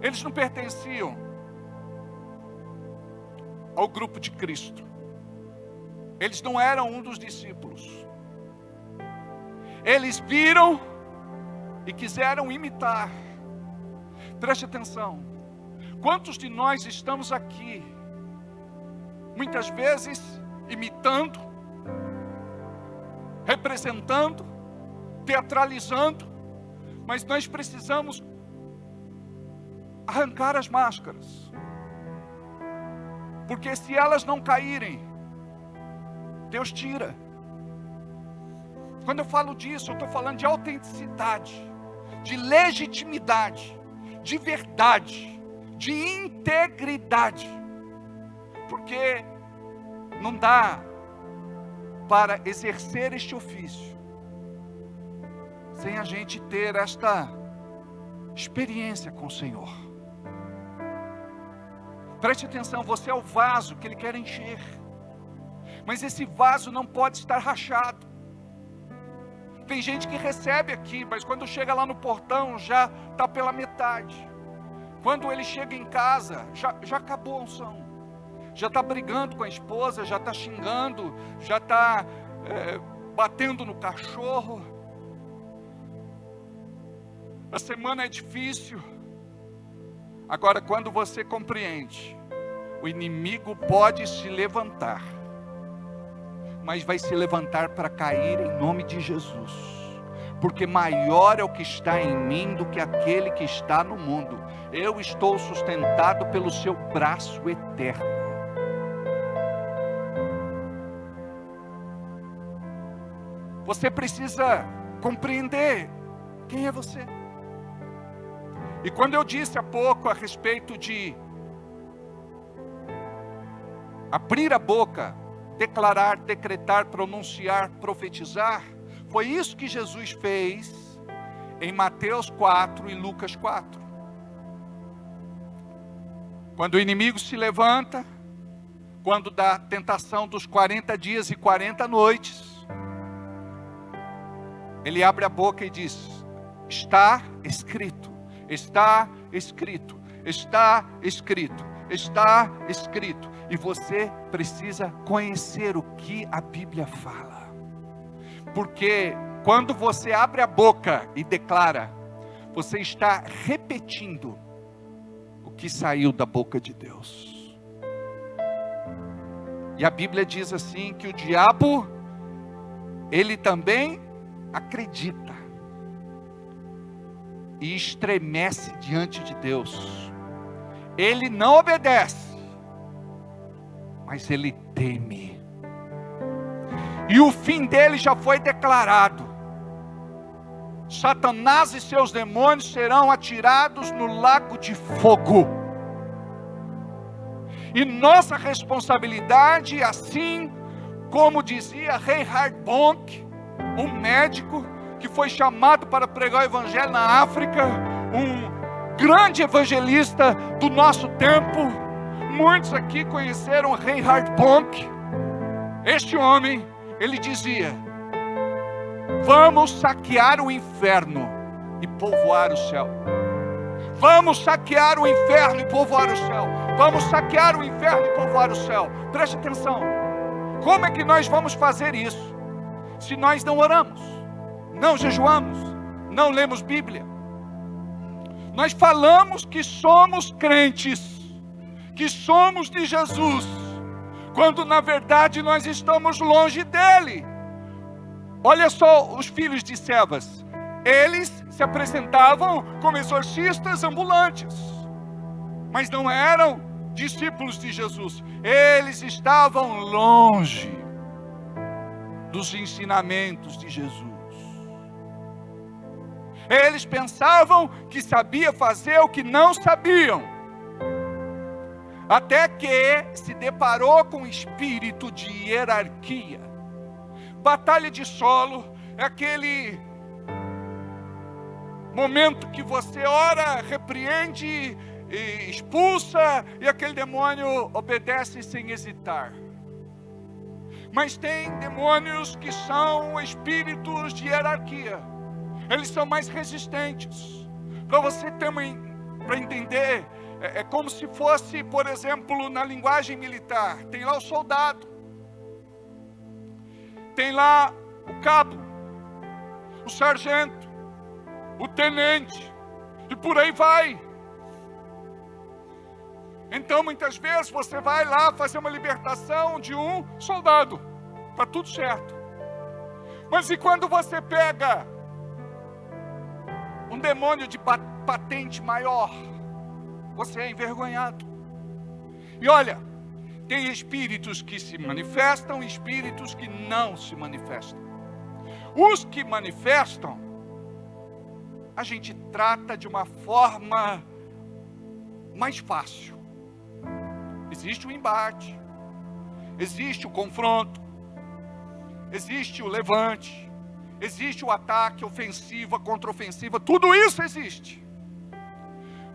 D: Eles não pertenciam ao grupo de Cristo. Eles não eram um dos discípulos. Eles viram e quiseram imitar. Preste atenção. Quantos de nós estamos aqui, muitas vezes, imitando, representando, teatralizando, mas nós precisamos arrancar as máscaras, porque se elas não caírem, Deus tira. Quando eu falo disso, eu estou falando de autenticidade, de legitimidade, de verdade, de integridade, porque não dá para exercer este ofício sem a gente ter esta experiência com o Senhor. Preste atenção, você é o vaso que Ele quer encher, mas esse vaso não pode estar rachado. Tem gente que recebe aqui, mas quando chega lá no portão já está pela metade. Quando ele chega em casa, já acabou a unção. Já está brigando com a esposa, já está xingando, já está batendo no cachorro. A semana é difícil. Agora, quando você compreende, o inimigo pode se levantar, mas vai se levantar para cair em nome de Jesus, porque maior é o que está em mim do que aquele que está no mundo. Eu estou sustentado pelo seu braço eterno. Você precisa compreender quem é você. E quando eu disse há pouco a respeito de abrir a boca, declarar, decretar, pronunciar, profetizar, foi isso que Jesus fez em Mateus 4 e Lucas 4. Quando o inimigo se levanta, quando dá tentação dos 40 dias e 40 noites, ele abre a boca e diz: está escrito, está escrito, está escrito, está escrito. E você precisa conhecer o que a Bíblia fala, porque quando você abre a boca e declara, você está repetindo o que saiu da boca de Deus. E a Bíblia diz assim, que o diabo, ele também acredita e estremece diante de Deus. Ele não obedece, mas ele teme. E o fim dele já foi declarado. Satanás e seus demônios serão atirados no lago de fogo. E nossa responsabilidade, assim como dizia Reinhard Bonk, um médico que foi chamado para pregar o evangelho na África, um grande evangelista do nosso tempo. Muitos aqui conheceram Reinhard Bonk. Este homem, ele dizia: vamos saquear o inferno e povoar o céu. Vamos saquear o inferno e povoar o céu. Vamos saquear o inferno e povoar o céu. Preste atenção. Como é que nós vamos fazer isso se nós não oramos, não jejuamos, não lemos Bíblia? Nós falamos que somos crentes, que somos de Jesus, quando na verdade nós estamos longe dele. Olha só os filhos de servas. Eles se apresentavam como exorcistas ambulantes, mas não eram discípulos de Jesus. Eles estavam longe dos ensinamentos de Jesus. Eles pensavam que sabia fazer o que não sabiam. Até que se deparou com o espírito de hierarquia. Batalha de solo é aquele momento que você ora, repreende, e expulsa, e aquele demônio obedece sem hesitar. Mas tem demônios que são espíritos de hierarquia. Eles são mais resistentes. Para você ter para entender, é como se fosse, por exemplo, na linguagem militar. Tem lá o soldado, tem lá o cabo, o sargento, o tenente, e por aí vai. Então, muitas vezes, você vai lá fazer uma libertação de um soldado. Está tudo certo. Mas e quando você pega um demônio de patente maior? Você é envergonhado. E olha, tem espíritos que se manifestam e espíritos que não se manifestam. Os que manifestam, a gente trata de uma forma mais fácil. Existe o embate, existe o confronto, existe o levante, existe o ataque, ofensiva, contraofensiva, tudo isso existe.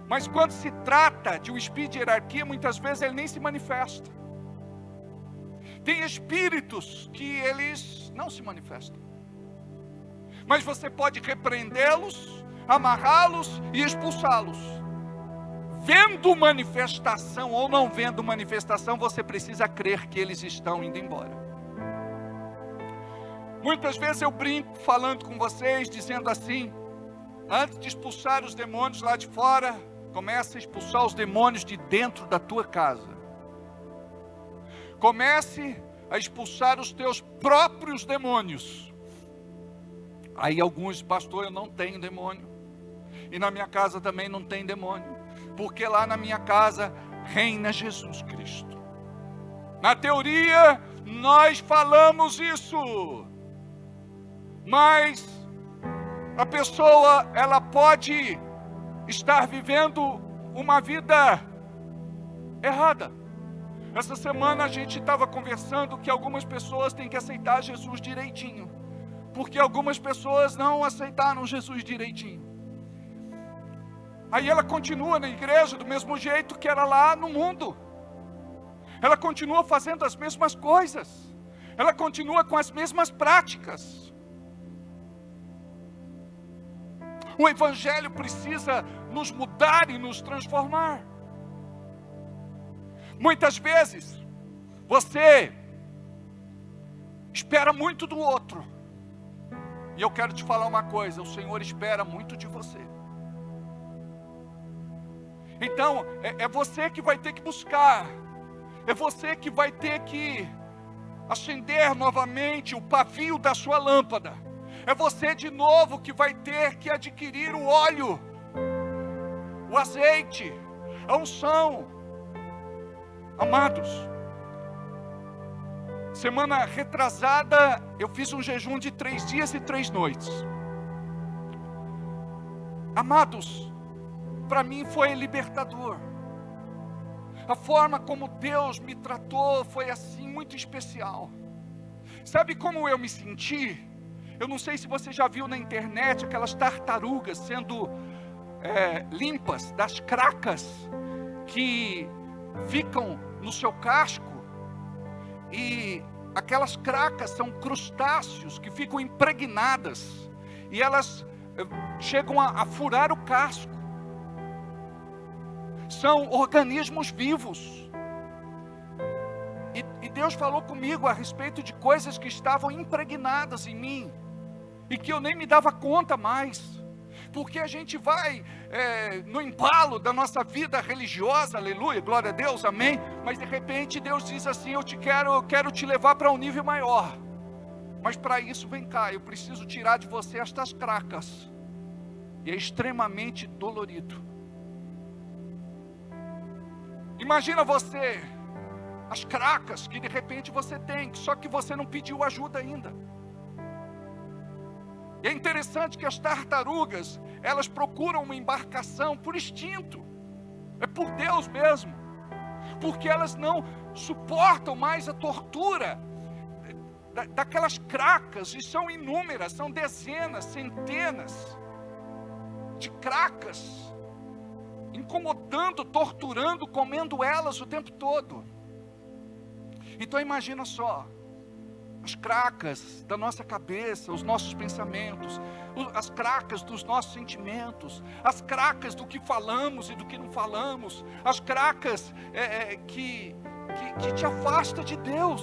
D: Mas quando se trata de um espírito de hierarquia, muitas vezes ele nem se manifesta. Tem espíritos que eles não se manifestam. Mas você pode repreendê-los, amarrá-los e expulsá-los. Vendo manifestação ou não vendo manifestação, você precisa crer que eles estão indo embora. Muitas vezes eu brinco falando com vocês, dizendo assim: antes de expulsar os demônios lá de fora, comece a expulsar os demônios de dentro da tua casa. Comece a expulsar os teus próprios demônios. Aí alguns, pastor, eu não tenho demônio. E na minha casa também não tem demônio. Porque lá na minha casa reina Jesus Cristo. Na teoria, nós falamos isso. Mas a pessoa, ela pode estar vivendo uma vida errada. Essa semana a gente estava conversando que algumas pessoas têm que aceitar Jesus direitinho. Porque algumas pessoas não aceitaram Jesus direitinho. Aí ela continua na igreja do mesmo jeito que era lá no mundo. Ela continua fazendo as mesmas coisas. Ela continua com as mesmas práticas. O evangelho precisa nos mudar e nos transformar. Muitas vezes, você espera muito do outro. E eu quero te falar uma coisa: o Senhor espera muito de você. Então, é você que vai ter que buscar. É você que vai ter que acender novamente o pavio da sua lâmpada. É você de novo que vai ter que adquirir o óleo, o azeite, a unção. Amados, semana retrasada eu fiz um jejum de 3 dias e 3 noites. Amados, para mim foi libertador. A forma como Deus me tratou foi assim muito especial. Sabe como eu me senti? Eu não sei se você já viu na internet aquelas tartarugas sendo limpas das cracas que ficam no seu casco. E aquelas cracas são crustáceos que ficam impregnadas. E elas chegam a furar o casco. São organismos vivos. E Deus falou comigo a respeito de coisas que estavam impregnadas em mim. E que eu nem me dava conta mais. Porque a gente vai no embalo da nossa vida religiosa, aleluia, glória a Deus, amém. Mas de repente Deus diz assim: eu quero te levar para um nível maior. Mas para isso, vem cá, eu preciso tirar de você estas cracas. E é extremamente dolorido. Imagina você, as cracas que de repente você tem, só que você não pediu ajuda ainda. E é interessante que as tartarugas, elas procuram uma embarcação por instinto. É por Deus mesmo. Porque elas não suportam mais a tortura daquelas cracas, e são inúmeras, são dezenas, centenas de cracas, incomodando, torturando, comendo elas o tempo todo. Então imagina só, as cracas da nossa cabeça, os nossos pensamentos, as cracas dos nossos sentimentos, as cracas do que falamos e do que não falamos, as cracas que te afasta de Deus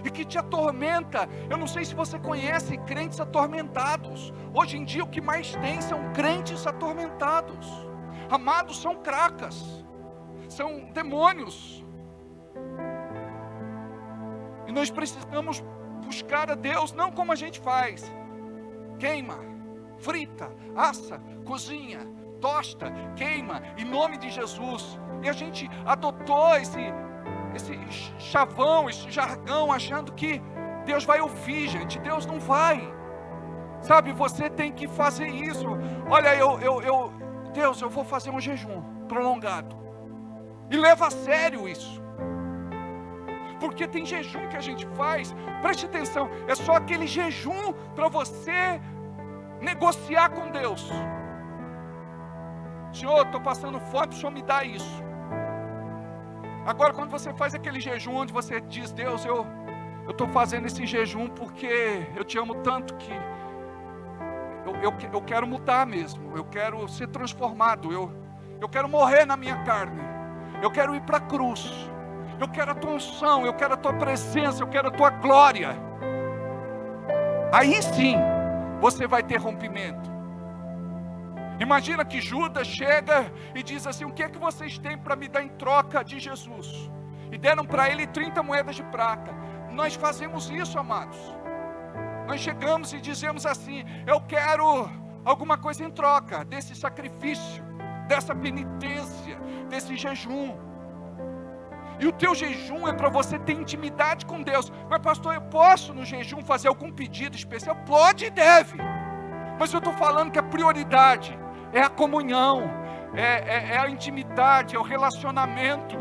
D: e que te atormenta. Eu não sei se você conhece crentes atormentados. Hoje em dia o que mais tem são crentes atormentados. Amados, são cracas, são demônios. E nós precisamos buscar a Deus, não como a gente faz. Queima, frita, assa, cozinha, tosta, queima, em nome de Jesus. E a gente adotou esse chavão, esse jargão, achando que Deus vai ouvir, gente. Deus não vai. Sabe, você tem que fazer isso. Olha, Deus, eu vou fazer um jejum prolongado. E leva a sério isso. Porque tem jejum que a gente faz, preste atenção, é só aquele jejum para você negociar com Deus. Senhor, estou passando fome, o Senhor me dá isso. Agora, quando você faz aquele jejum onde você diz, Deus, eu estou fazendo esse jejum porque eu te amo tanto que eu quero mudar mesmo, eu quero ser transformado, eu quero morrer na minha carne, eu quero ir para a cruz, eu quero a tua unção, eu quero a tua presença, eu quero a tua glória. Aí sim, você vai ter rompimento. Imagina que Judas chega e diz assim, o que é que vocês têm para me dar em troca de Jesus? E deram para ele 30 moedas de prata. Nós fazemos isso, amados. Nós chegamos e dizemos assim, eu quero alguma coisa em troca desse sacrifício, dessa penitência, desse jejum. E o teu jejum é para você ter intimidade com Deus. Mas pastor, eu posso no jejum fazer algum pedido especial? Pode e deve. Mas eu estou falando que a prioridade é a comunhão, é a intimidade, é o relacionamento,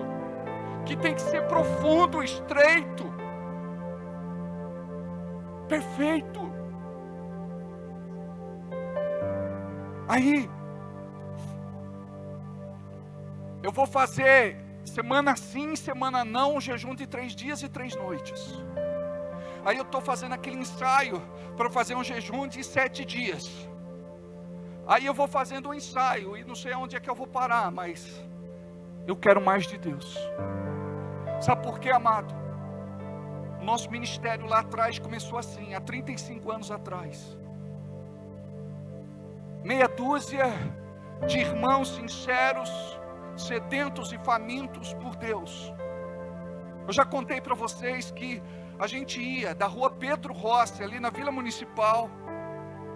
D: que tem que ser profundo, estreito, perfeito. Aí, eu vou fazer semana sim, semana não, um jejum de 3 dias e 3 noites. Aí eu estou fazendo aquele ensaio para fazer um jejum de 7 dias. Aí eu vou fazendo um ensaio e não sei onde é que eu vou parar, mas eu quero mais de Deus. Sabe por quê, amado? Nosso ministério lá atrás começou assim, há 35 anos atrás. Meia dúzia de irmãos sinceros, sedentos e famintos por Deus. Eu já contei para vocês que a gente ia da rua Pedro Rossi, ali na Vila Municipal,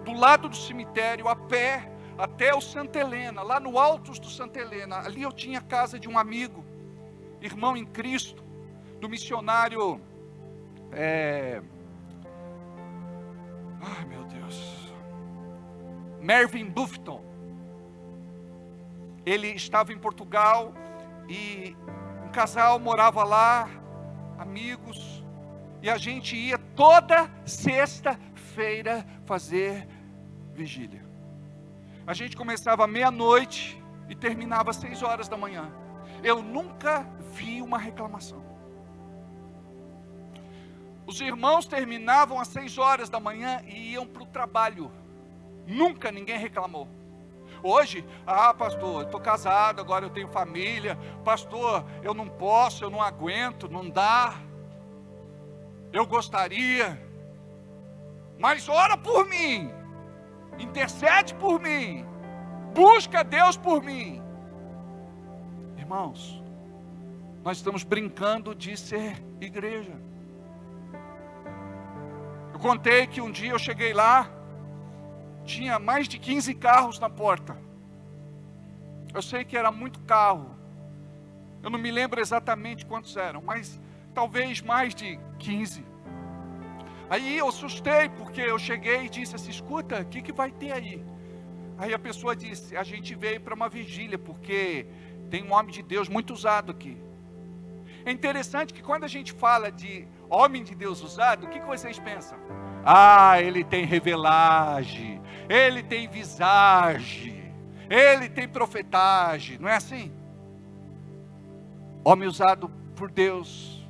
D: do lado do cemitério, a pé, até o Santa Helena, lá no Altos do Santa Helena. Ali eu tinha a casa de um amigo, irmão em Cristo, do missionário, ai meu Deus, Mervyn Buffton. Ele estava em Portugal e um casal morava lá, amigos, e a gente ia toda sexta-feira fazer vigília. A gente começava à meia-noite e terminava às 6 horas da manhã. Eu nunca vi uma reclamação. Os irmãos terminavam às 6 horas da manhã e iam para o trabalho. Nunca ninguém reclamou. Hoje, pastor, eu estou casado, agora eu tenho família. Pastor, eu não posso, eu não aguento, não dá. Eu gostaria. Mas ora por mim. Intercede por mim. Busca Deus por mim. Irmãos, nós estamos brincando de ser igreja. Eu contei que um dia eu cheguei lá, tinha mais de 15 carros na porta. Eu sei que era muito carro. Eu não me lembro exatamente quantos eram, mas talvez mais de 15. Aí eu assustei, porque eu cheguei e disse assim, escuta, o que vai ter aí? Aí a pessoa disse, a gente veio para uma vigília, porque tem um homem de Deus muito usado aqui. É interessante que quando a gente fala de homem de Deus usado, o que vocês pensam? Ah, ele tem revelagem, ele tem visagem, ele tem profetagem, não é assim? Homem usado por Deus,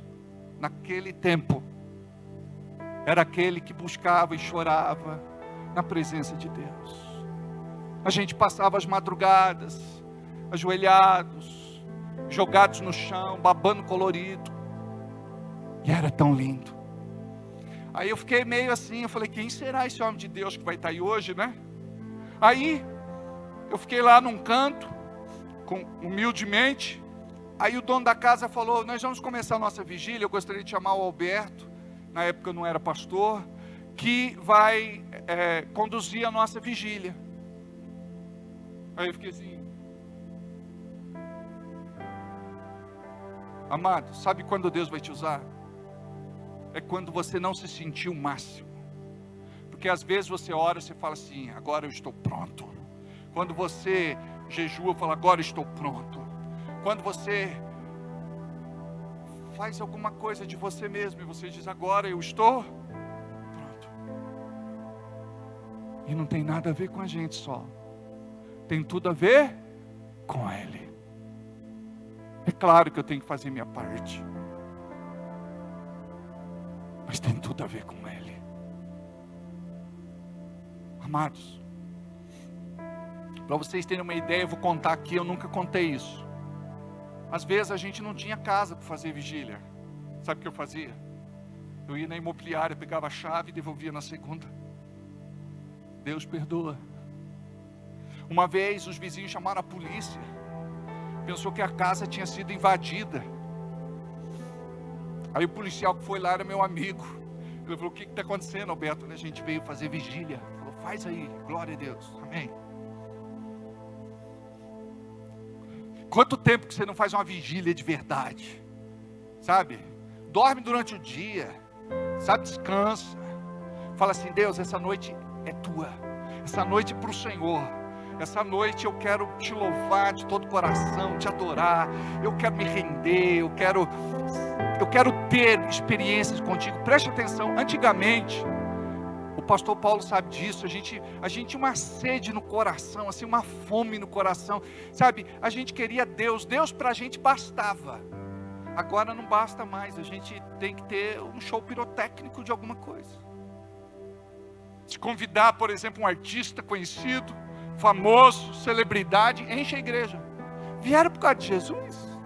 D: naquele tempo, era aquele que buscava e chorava na presença de Deus. A gente passava as madrugadas, ajoelhados, jogados no chão, babando colorido, e era tão lindo. Aí eu fiquei meio assim, eu falei, quem será esse homem de Deus que vai estar aí hoje, né? Aí, eu fiquei lá num canto, humildemente. Aí o dono da casa falou, nós vamos começar a nossa vigília, eu gostaria de chamar o Alberto, na época eu não era pastor, que vai conduzir a nossa vigília. Aí eu fiquei assim, amado, sabe quando Deus vai te usar? É quando você não se sentir o máximo. Porque às vezes você ora, você fala assim, agora eu estou pronto. Quando você jejua, fala, agora eu estou pronto. Quando você faz alguma coisa de você mesmo, e você diz, agora eu estou pronto. E não tem nada a ver com a gente só. Tem tudo a ver com Ele. É claro que eu tenho que fazer minha parte. Mas tem tudo a ver com Ele. Amados, para vocês terem uma ideia, eu vou contar aqui, eu nunca contei isso. Às vezes a gente não tinha casa para fazer vigília. Sabe o que eu fazia? Eu ia na imobiliária, pegava a chave e devolvia na segunda. Deus perdoa. Uma vez os vizinhos chamaram a polícia. Pensou que a casa tinha sido invadida. Aí o policial que foi lá era meu amigo. Ele falou, o que está acontecendo, Alberto? A gente veio fazer vigília. Ele falou, faz aí, glória a Deus, amém. Quanto tempo que você não faz uma vigília de verdade? Sabe? Dorme durante o dia, sabe, descansa. Fala assim, Deus, essa noite é tua. Essa noite é para o Senhor. Essa noite eu quero te louvar de todo o coração, te adorar. Eu quero me render, eu quero ter experiências contigo. Preste atenção, antigamente, o pastor Paulo sabe disso, a gente tinha uma sede no coração, assim, uma fome no coração, sabe, a gente queria Deus para a gente bastava. Agora não basta mais, a gente tem que ter um show pirotécnico de alguma coisa. Se convidar, por exemplo, um artista conhecido, famoso, celebridade, enche a igreja. Vieram por causa de Jesus?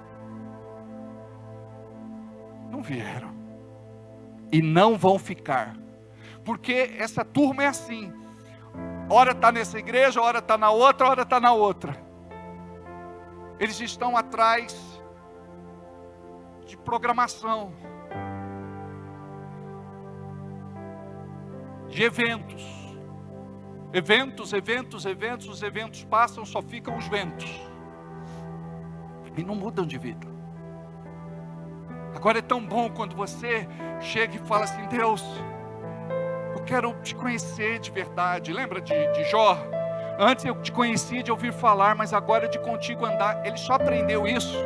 D: Não vieram. E não vão ficar. Porque essa turma é assim. Ora está nessa igreja, ora está na outra, ora está na outra. Eles estão atrás de programação, de eventos. Eventos, os eventos passam, só ficam os ventos. E não mudam de vida. Agora é tão bom quando você chega e fala assim, Deus, eu quero te conhecer de verdade. Lembra de Jó? Antes eu te conhecia de ouvir falar, mas agora de contigo andar. Ele só aprendeu isso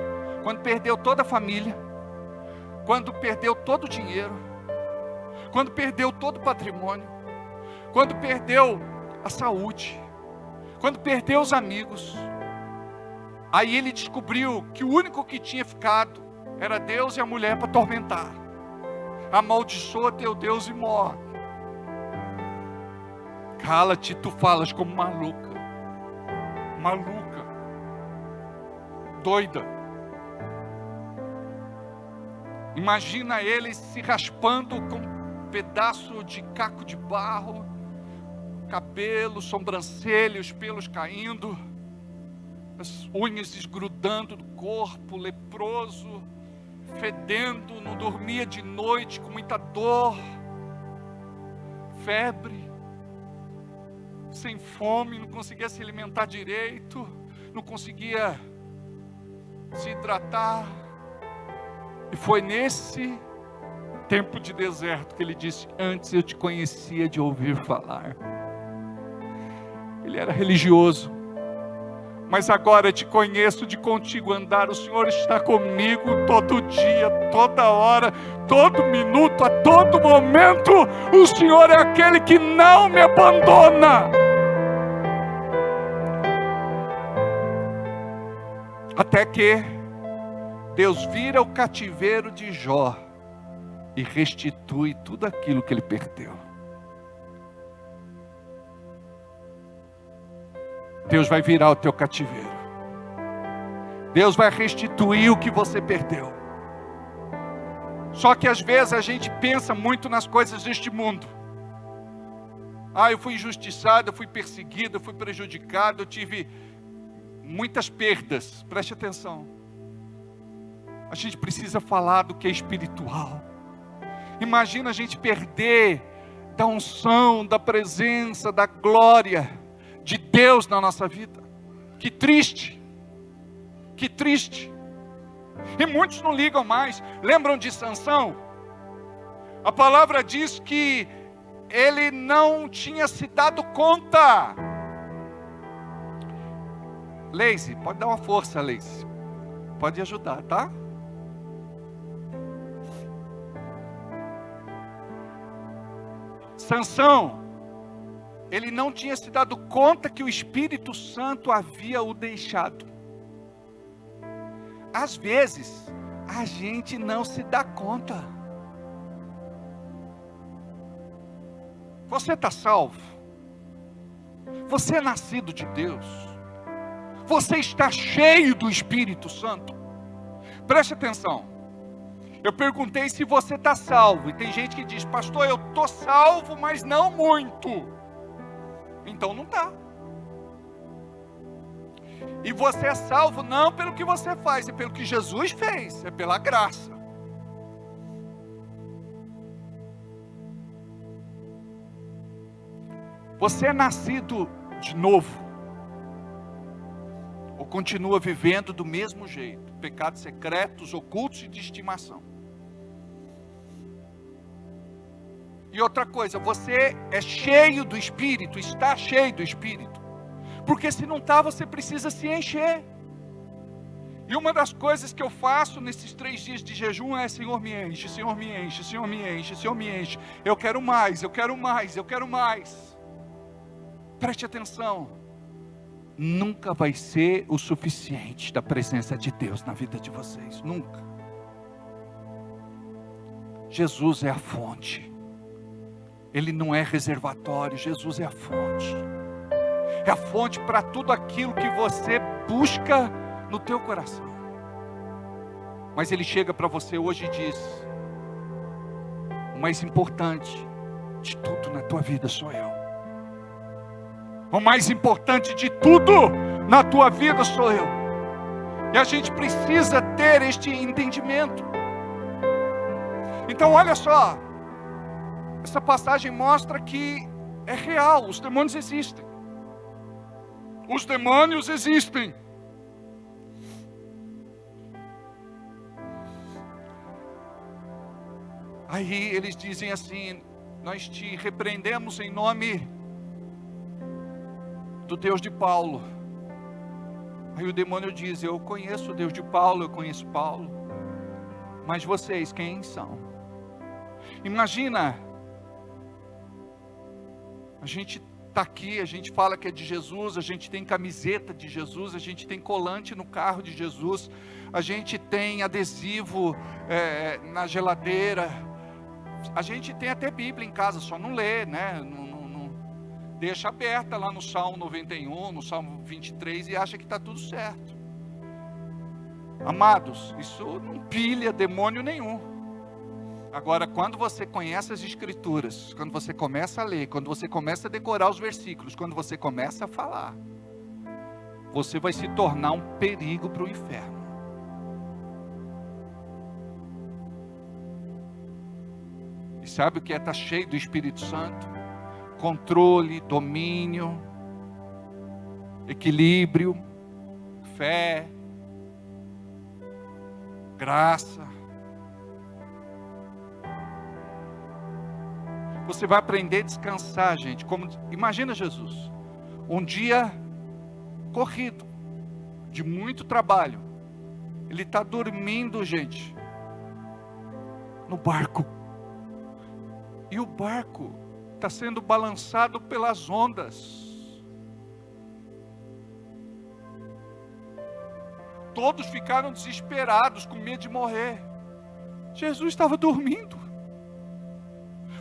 D: quando perdeu toda a família, quando perdeu todo o dinheiro, quando perdeu todo o patrimônio, quando perdeu a saúde, quando perdeu os amigos. Aí ele descobriu que o único que tinha ficado era Deus e a mulher para atormentar. Amaldiçoa teu Deus e morre. Cala-te, tu falas como maluca, doida. Imagina ele se raspando com um pedaço de caco de barro, cabelo, sobrancelha, os pelos caindo, as unhas esgrudando do corpo, leproso, fedendo, não dormia de noite, com muita dor, febre, sem fome, não conseguia se alimentar direito, não conseguia se hidratar. E foi nesse tempo de deserto, que ele disse: antes eu te conhecia de ouvir falar. Ele era religioso, mas agora te conheço de contigo andar. O Senhor está comigo todo dia, toda hora, todo minuto, a todo momento. O Senhor é aquele que não me abandona. Até que Deus vira o cativeiro de Jó e restitui tudo aquilo que ele perdeu. Deus vai virar o teu cativeiro. Deus vai restituir o que você perdeu. Só que às vezes a gente pensa muito nas coisas deste mundo. Eu fui injustiçado, eu fui perseguido, eu fui prejudicado, eu tive muitas perdas. Preste atenção. A gente precisa falar do que é espiritual. Imagina a gente perder da unção, da presença, da glória de Deus na nossa vida. Que triste. Que triste. E muitos não ligam mais. Lembram de Sansão? A palavra diz que ele não tinha se dado conta. Leise, pode dar uma força, Leise. Pode ajudar, tá? Sansão, ele não tinha se dado conta que o Espírito Santo havia o deixado. Às vezes, a gente não se dá conta. Você está salvo? Você é nascido de Deus? Você está cheio do Espírito Santo? Preste atenção. Eu perguntei se você está salvo. E tem gente que diz: pastor, eu estou salvo, mas não muito. Então não está. E você é salvo não pelo que você faz, é pelo que Jesus fez, é pela graça. Você é nascido de novo, ou continua vivendo do mesmo jeito, pecados secretos, ocultos e de estimação? E outra coisa, você é cheio do Espírito, está cheio do Espírito, porque se não está, você precisa se encher. E uma das coisas que eu faço nesses 3 dias de jejum é: Senhor, me enche, Senhor, me enche, Senhor, me enche, Senhor, me enche. Eu quero mais, eu quero mais, eu quero mais. Preste atenção, nunca vai ser o suficiente da presença de Deus na vida de vocês, nunca. Jesus é a fonte, Ele não é reservatório, Jesus é a fonte. É a fonte para tudo aquilo que você busca no teu coração. Mas Ele chega para você hoje e diz: o mais importante de tudo na tua vida sou eu. O mais importante de tudo na tua vida sou eu. E a gente precisa ter este entendimento. Então olha só, essa passagem mostra que é real, os demônios existem. Os demônios existem. Aí eles dizem assim: nós te repreendemos em nome do Deus de Paulo. Aí o demônio diz: eu conheço o Deus de Paulo, eu conheço Paulo, mas vocês quem são? Imagina, a gente está aqui, a gente fala que é de Jesus, a gente tem camiseta de Jesus, a gente tem colante no carro de Jesus, a gente tem adesivo na geladeira, a gente tem até Bíblia em casa, só não lê, né? Não deixa aberta lá no Salmo 91, no Salmo 23 e acha que está tudo certo. Amados, isso não pilha demônio nenhum. Agora, quando você conhece as Escrituras, quando você começa a ler, quando você começa a decorar os versículos, quando você começa a falar, você vai se tornar um perigo para o inferno. E sabe o que é estar cheio do Espírito Santo? Controle, domínio, equilíbrio, fé, graça. Você vai aprender a descansar, gente. Imagina Jesus, um dia corrido, de muito trabalho. Ele está dormindo, gente, no barco. E o barco está sendo balançado pelas ondas. Todos ficaram desesperados, com medo de morrer. Jesus estava dormindo.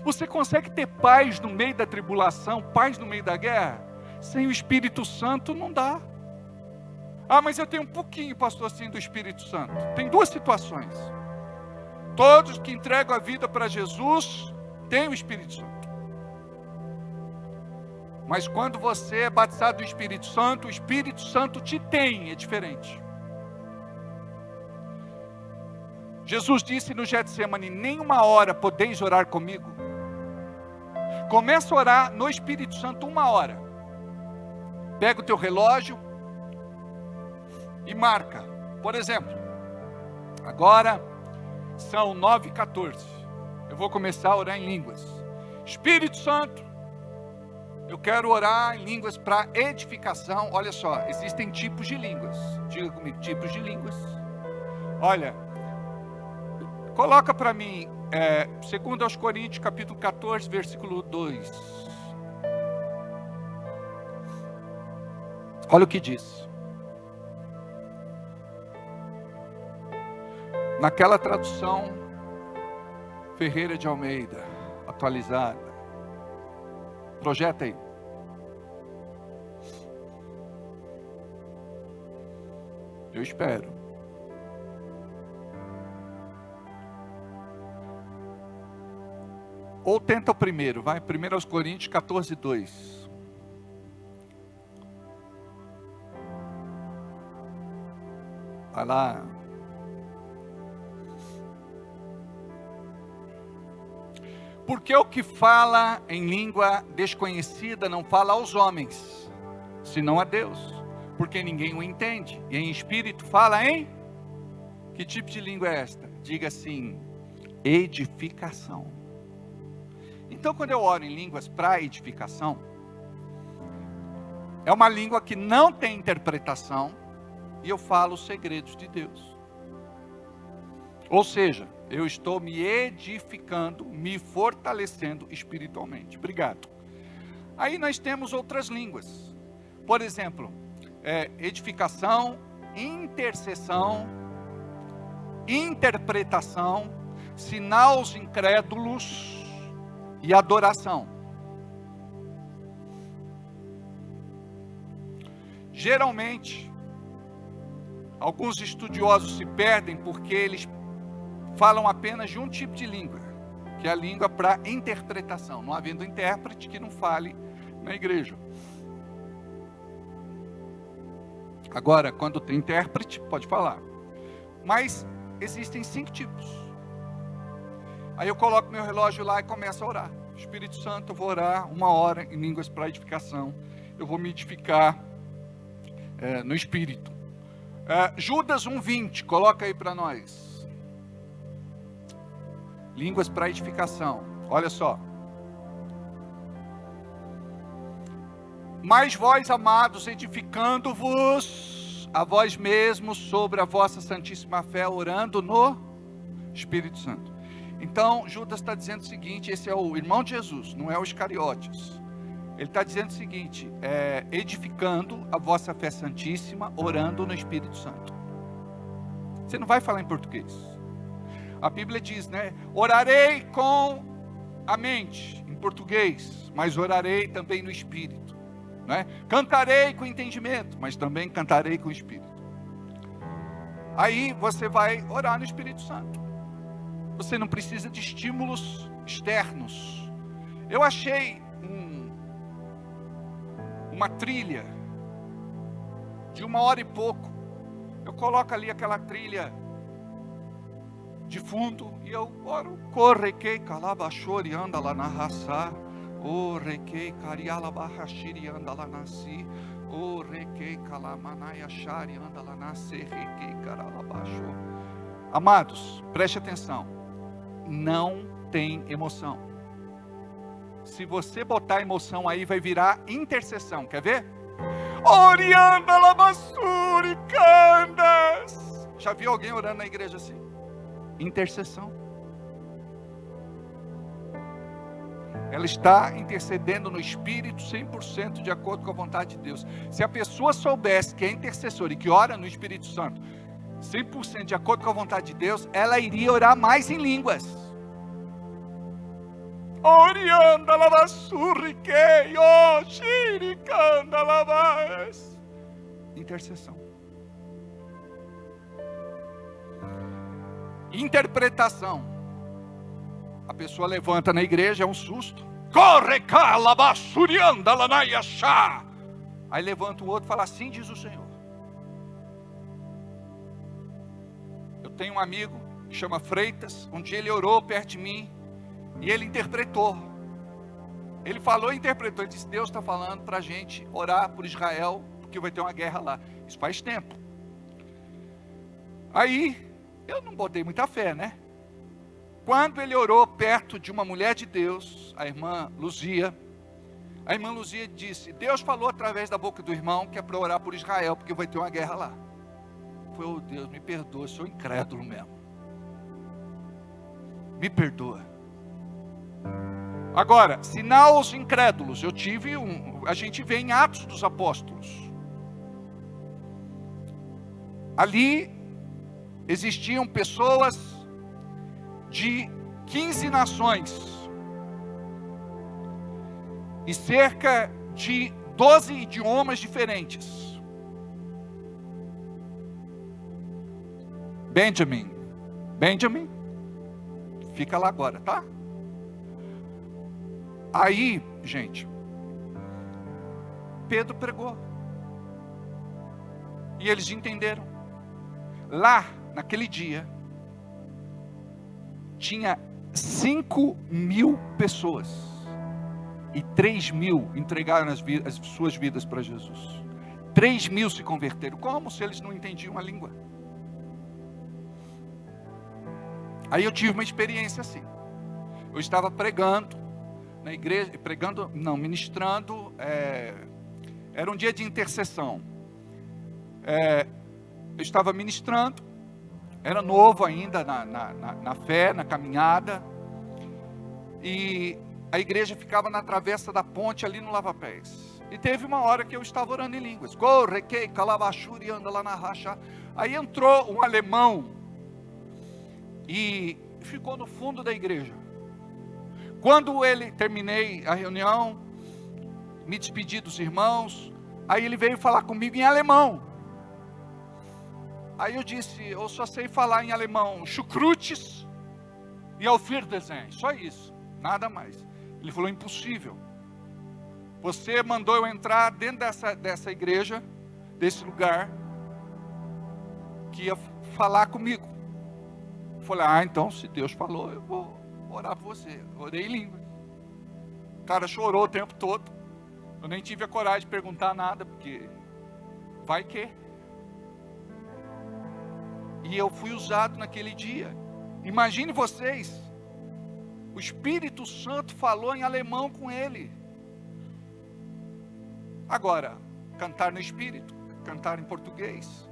D: Você consegue ter paz no meio da tribulação, paz no meio da guerra? Sem o Espírito Santo não dá. Ah, mas eu tenho um pouquinho, pastor, assim, do Espírito Santo. Tem duas situações. Todos que entregam a vida para Jesus têm o Espírito Santo. Mas quando você é batizado do Espírito Santo, o Espírito Santo te tem, é diferente. Jesus disse no Getsemane: nem uma hora podeis orar comigo. Começa a orar no Espírito Santo 1 hora. Pega o teu relógio e marca. Por exemplo, agora são 9h14. Eu vou começar a orar em línguas. Espírito Santo, eu quero orar em línguas para edificação. Olha só, existem tipos de línguas. Diga comigo, tipos de línguas. Olha, coloca para mim, 2 Coríntios, capítulo 14, versículo 2. Olha o que diz. Naquela tradução, Ferreira de Almeida, atualizada. Projeta aí. Eu espero. Ou tenta o primeiro, vai. 1 Coríntios 14, 2. Vai lá. Porque o que fala em língua desconhecida não fala aos homens, senão a Deus, porque ninguém o entende. E em espírito fala em... Que tipo de língua é esta? Diga assim: edificação. Então, quando eu oro em línguas para edificação, é uma língua que não tem interpretação, e eu falo os segredos de Deus. Ou seja, eu estou me edificando, me fortalecendo espiritualmente. Obrigado. Aí nós temos outras línguas. Por exemplo, edificação, intercessão, interpretação, sinal aos incrédulos e adoração. Geralmente, alguns estudiosos se perdem porque eles falam apenas de um tipo de língua, que é a língua para interpretação, não havendo intérprete que não fale na igreja. Agora, quando tem intérprete, pode falar. Mas existem 5 tipos. Aí eu coloco meu relógio lá e começo a orar. Espírito Santo, eu vou orar 1 hora em línguas para edificação. Eu vou me edificar no Espírito. Judas 1:20, coloca aí para nós. Línguas para edificação. Olha só. Mas vós, amados, edificando-vos a vós mesmos sobre a vossa santíssima fé, orando no Espírito Santo. Então, Judas está dizendo o seguinte, esse é o irmão de Jesus, não é o Iscariotes. Ele está dizendo o seguinte, edificando a vossa fé santíssima, orando no Espírito Santo. Você não vai falar em português. A Bíblia diz, né? Orarei com a mente, em português, mas orarei também no Espírito, né? Cantarei com entendimento, mas também cantarei com o Espírito. Aí você vai orar no Espírito Santo. Você não precisa de estímulos externos. Eu achei uma trilha de 1 hora e pouco. Eu coloco ali aquela trilha de fundo e eu oro. Correquei calabachori anda lá na raça. O requei cariala barrachiri anda lá nasi. O requei calamanaya chari anda lá nasce. Requei caralabaixo. Amados, preste atenção. Não tem emoção. se você botar emoção aí, vai virar intercessão. Quer ver? Orianda lavassuri candas. Já viu alguém orando na igreja assim? Intercessão. Ela está intercedendo no Espírito 100% de acordo com a vontade de Deus. Se a pessoa soubesse que é intercessora e que ora no Espírito Santo 100% de acordo com a vontade de Deus, ela iria orar mais em línguas. Orianda lavassurri keio shirikanda lavas. Intercessão. Interpretação. A pessoa levanta na igreja, é um susto. Corre cá, lavassurianda lanayachá. Aí levanta o outro e fala, assim diz o Senhor. Eu tenho um amigo que chama Freitas. Um dia ele orou perto de mim e ele interpretou. Ele falou e interpretou. Ele disse, Deus está falando para a gente orar por Israel, porque vai ter uma guerra lá. Isso faz tempo. Aí, eu não botei muita fé, né? Quando ele orou perto de uma mulher de Deus, a irmã Luzia disse, Deus falou através da boca do irmão que é para orar por Israel, porque vai ter uma guerra lá. Eu falei, oh Deus, me perdoa, sou incrédulo mesmo. Me perdoa. Agora, sinal aos incrédulos, a gente vê em Atos dos Apóstolos. Ali existiam pessoas de 15 nações e cerca de 12 idiomas diferentes. Benjamin, fica lá agora, tá? Aí, gente, Pedro pregou e eles entenderam. Lá, naquele dia, tinha 5.000 pessoas e 3.000 entregaram as suas vidas para Jesus. 3.000 se converteram, como se eles não entendiam a língua. Aí eu tive uma experiência assim. Eu estava pregando na igreja, ministrando, era um dia de intercessão. Eu estava ministrando, era novo ainda na fé, na caminhada, e a igreja ficava na travessa da ponte ali no Lava-Pés. E teve uma hora que eu estava orando em línguas. Aí entrou um alemão e ficou no fundo da igreja. Quando terminei a reunião, me despedi dos irmãos, aí ele veio falar comigo em alemão. Aí eu disse, eu só sei falar em alemão, Schukrutes e Auf Wiedersehen, só isso, nada mais. Ele falou, impossível. Você mandou eu entrar dentro dessa igreja, desse lugar, que ia falar comigo. Eu falei, então se Deus falou, eu vou orar por você. Eu orei em língua. O cara chorou o tempo todo. Eu nem tive a coragem de perguntar nada, porque vai que... E eu fui usado naquele dia. Imagine vocês, o Espírito Santo falou em alemão com ele. Agora, cantar no Espírito, cantar em português.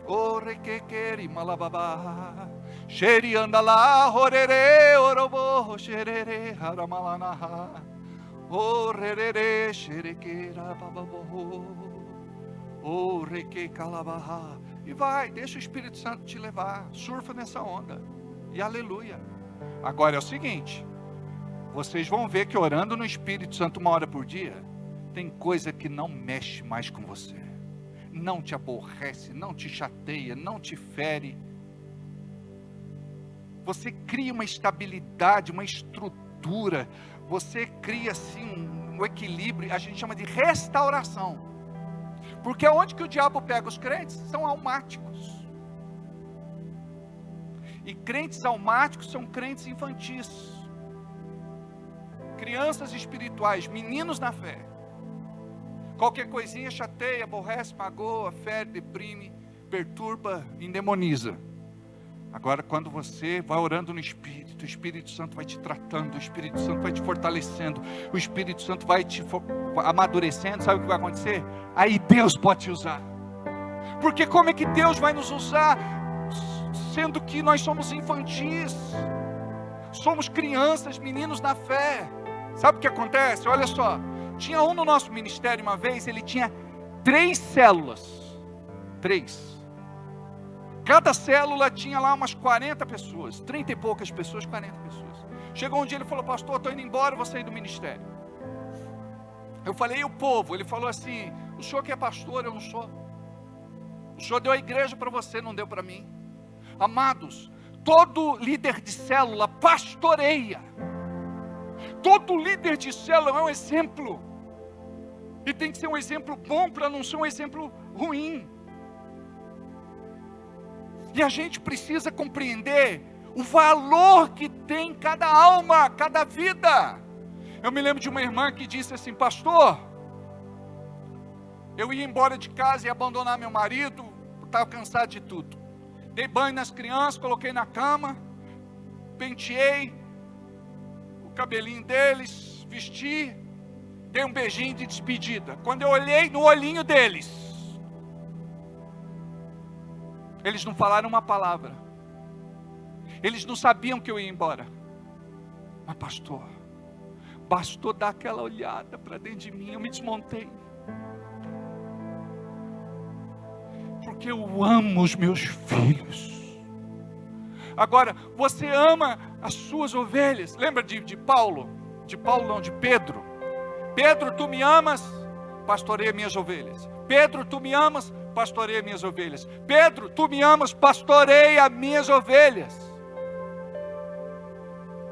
D: O requequeri malababá, xeri andalá, horere, orobo, xerere, haramalanaha, o rerere, xerequeira, bababô, o requecalabahá. E vai, deixa o Espírito Santo te levar, surfa nessa onda, e aleluia. Agora é o seguinte, vocês vão ver que orando no Espírito Santo 1 hora por dia, tem coisa que não mexe mais com você, não te aborrece, não te chateia, não te fere. Você cria uma estabilidade, uma estrutura, você cria assim um equilíbrio, a gente chama de restauração. Porque onde que o diabo pega os crentes? São almáticos. E crentes almáticos são crentes infantis. Crianças espirituais, meninos na fé. Qualquer coisinha chateia, aborrece, magoa, fere, deprime, perturba, endemoniza. Agora quando você vai orando no Espírito, o Espírito Santo vai te tratando, o Espírito Santo vai te fortalecendo, o Espírito Santo vai te amadurecendo. Sabe o que vai acontecer? Aí Deus pode te usar. Porque como é que Deus vai nos usar, sendo que nós somos infantis? Somos crianças, meninos na fé. Sabe o que acontece? Olha só, tinha um no nosso ministério uma vez, ele tinha 3 células. 3. Cada célula tinha lá umas 40 pessoas, 30 e poucas pessoas, 40 pessoas. Chegou um dia, ele falou: pastor, estou indo embora, vou sair do ministério. Eu falei: e o povo? Ele falou assim: o senhor que é pastor, eu não sou. O senhor deu a igreja para você, não deu para mim. Amados, todo líder de célula pastoreia. Todo líder de célula é um exemplo. E tem que ser um exemplo bom para não ser um exemplo ruim. E a gente precisa compreender o valor que tem cada alma, cada vida. Eu me lembro de uma irmã que disse assim: pastor, eu ia embora de casa e abandonar meu marido, estava cansado de tudo. Dei banho nas crianças, coloquei na cama, penteei o cabelinho deles, vesti, dei um beijinho de despedida. Quando eu olhei no olhinho deles, eles não falaram uma palavra. Eles não sabiam que eu ia embora. Mas pastor, bastou dar aquela olhada para dentro de mim, eu me desmontei. Porque eu amo os meus filhos. Agora, você ama as suas ovelhas. Lembra de Paulo? De Paulo não, de Pedro. Pedro, tu me amas? Pastoreia minhas ovelhas. Pedro, tu me amas? Pastoreia minhas ovelhas. Pedro, tu me amas? Pastoreia minhas ovelhas.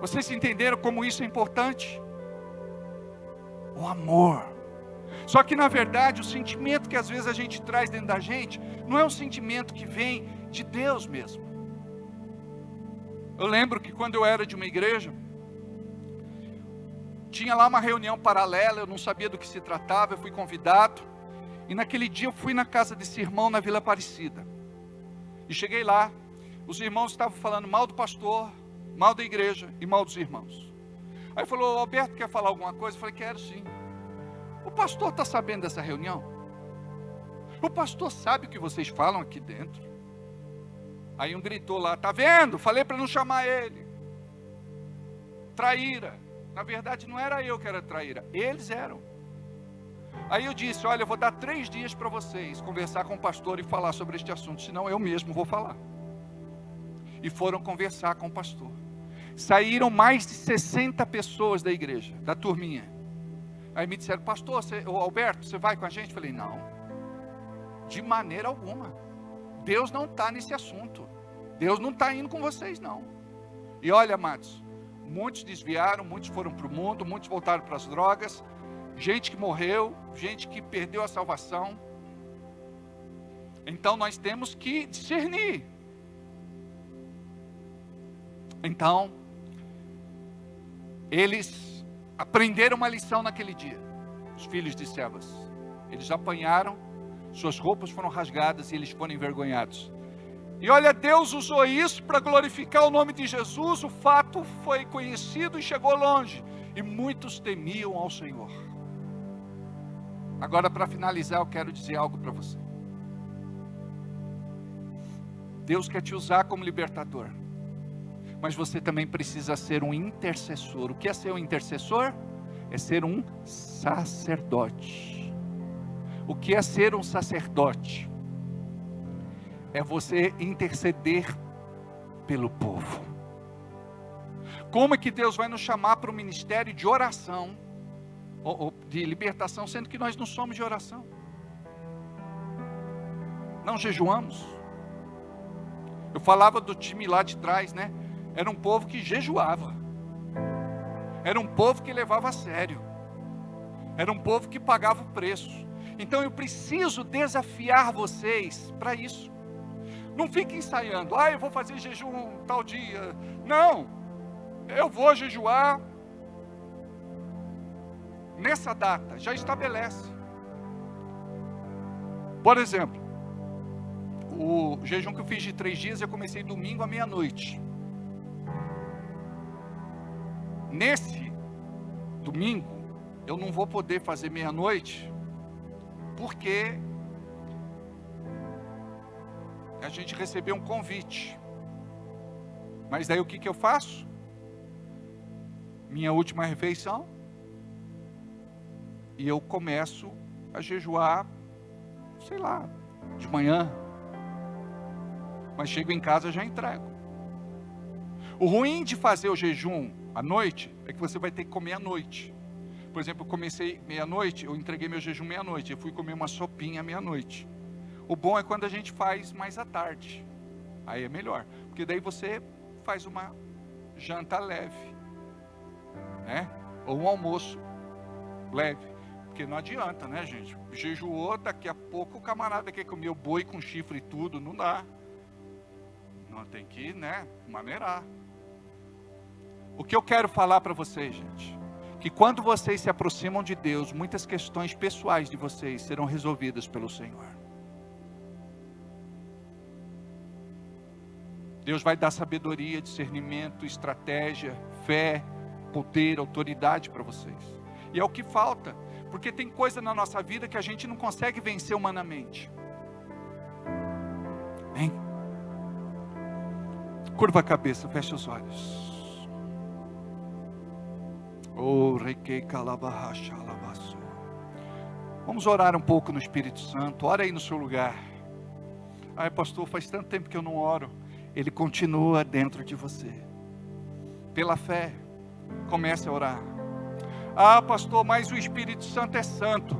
D: Vocês entenderam como isso é importante? O amor. Só que na verdade o sentimento que às vezes a gente traz dentro da gente não é um sentimento que vem de Deus mesmo. Eu lembro que quando eu era de uma igreja, tinha lá uma reunião paralela, eu não sabia do que se tratava, eu fui convidado. E naquele dia eu fui na casa desse irmão na Vila Aparecida. E cheguei lá, os irmãos estavam falando mal do pastor, mal da igreja e mal dos irmãos. Aí falou: Alberto, quer falar alguma coisa? Eu falei: quero sim. O pastor está sabendo dessa reunião? O pastor sabe o que vocês falam aqui dentro? Aí um gritou lá: tá vendo? Falei para não chamar ele. Traíra. Na verdade não era eu que era traíra, eles eram. Aí eu disse: olha, eu vou dar 3 dias para vocês conversar com o pastor e falar sobre este assunto, senão eu mesmo vou falar. E foram conversar com o pastor. Saíram mais de 60 pessoas da igreja, da turminha. Aí me disseram: pastor, Alberto, você vai com a gente? Eu falei: não, de maneira alguma. Deus não está nesse assunto. Deus não está indo com vocês, não. E olha, amados, muitos desviaram, muitos foram para o mundo, muitos voltaram para as drogas, gente que morreu, gente que perdeu a salvação. Então nós temos que discernir. Então, eles aprenderam uma lição naquele dia, os filhos de Sebas. Eles apanharam, suas roupas foram rasgadas e eles foram envergonhados. E olha, Deus usou isso para glorificar o nome de Jesus. O fato foi conhecido e chegou longe, e muitos temiam ao Senhor. Agora, para finalizar, eu quero dizer algo para você. Deus quer te usar como libertador, mas você também precisa ser um intercessor. O que é ser um intercessor? É ser um sacerdote. O que é ser um sacerdote? É você interceder pelo povo. Como é que Deus vai nos chamar para um ministério de oração, ou de libertação, sendo que nós não somos de oração? Não jejuamos. Eu falava do time lá de trás, né? Era um povo que jejuava. Era um povo que levava a sério. Era um povo que pagava o preço. Então eu preciso desafiar vocês para isso. Não fique ensaiando: eu vou fazer jejum tal dia. Não, eu vou jejuar nessa data, já estabelece. Por exemplo, o jejum que eu fiz de 3 dias, eu comecei domingo à meia-noite. nesse domingo, eu não vou poder fazer meia-noite, porque a gente recebeu um convite. Mas daí o que eu faço? Minha última refeição, e eu começo a jejuar, sei lá, de manhã. Mas chego em casa e já entrego. O ruim de fazer o jejum à noite é que você vai ter que comer à noite. Por exemplo, eu comecei meia-noite, eu entreguei meu jejum meia-noite, eu fui comer uma sopinha meia-noite. O bom é quando a gente faz mais à tarde, aí é melhor, porque daí você faz uma janta leve, né? Ou um almoço leve, porque não adianta, né, gente? Jejuou, daqui a pouco o camarada quer comer o boi com chifre e tudo, não dá. Não, tem que, né, maneirar. O que eu quero falar para vocês, gente, que quando vocês se aproximam de Deus, muitas questões pessoais de vocês serão resolvidas pelo Senhor. Deus vai dar sabedoria, discernimento, estratégia, fé, poder, autoridade para vocês. E é o que falta, porque tem coisa na nossa vida que a gente não consegue vencer humanamente. Amém? Curva a cabeça, fecha os olhos. Vamos orar um pouco no Espírito Santo. Ora aí no seu lugar. Ai, pastor, faz tanto tempo que eu não oro. Ele continua dentro de você. Pela fé, comece a orar. Ah, pastor, mas o Espírito Santo é santo.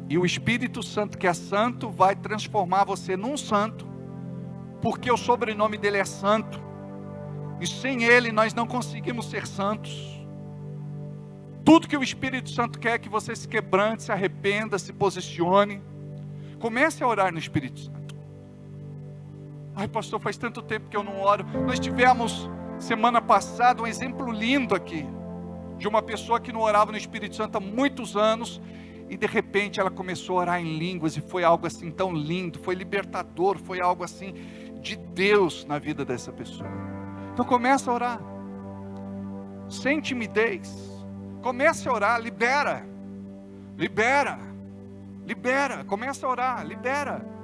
D: E o Espírito Santo que é santo vai transformar você num santo, porque o sobrenome dele é santo. E sem ele nós não conseguimos ser santos. Tudo que o Espírito Santo quer é que você se quebrante, se arrependa, se posicione. Comece a orar no Espírito Santo. Ai, pastor, faz tanto tempo que eu não oro. Nós tivemos semana passada um exemplo lindo aqui, de uma pessoa que não orava no Espírito Santo há muitos anos, e de repente ela começou a orar em línguas, e foi algo assim tão lindo, foi libertador, foi algo assim de Deus na vida dessa pessoa. Então começa a orar, sem timidez, comece a orar, libera, começa a orar, libera.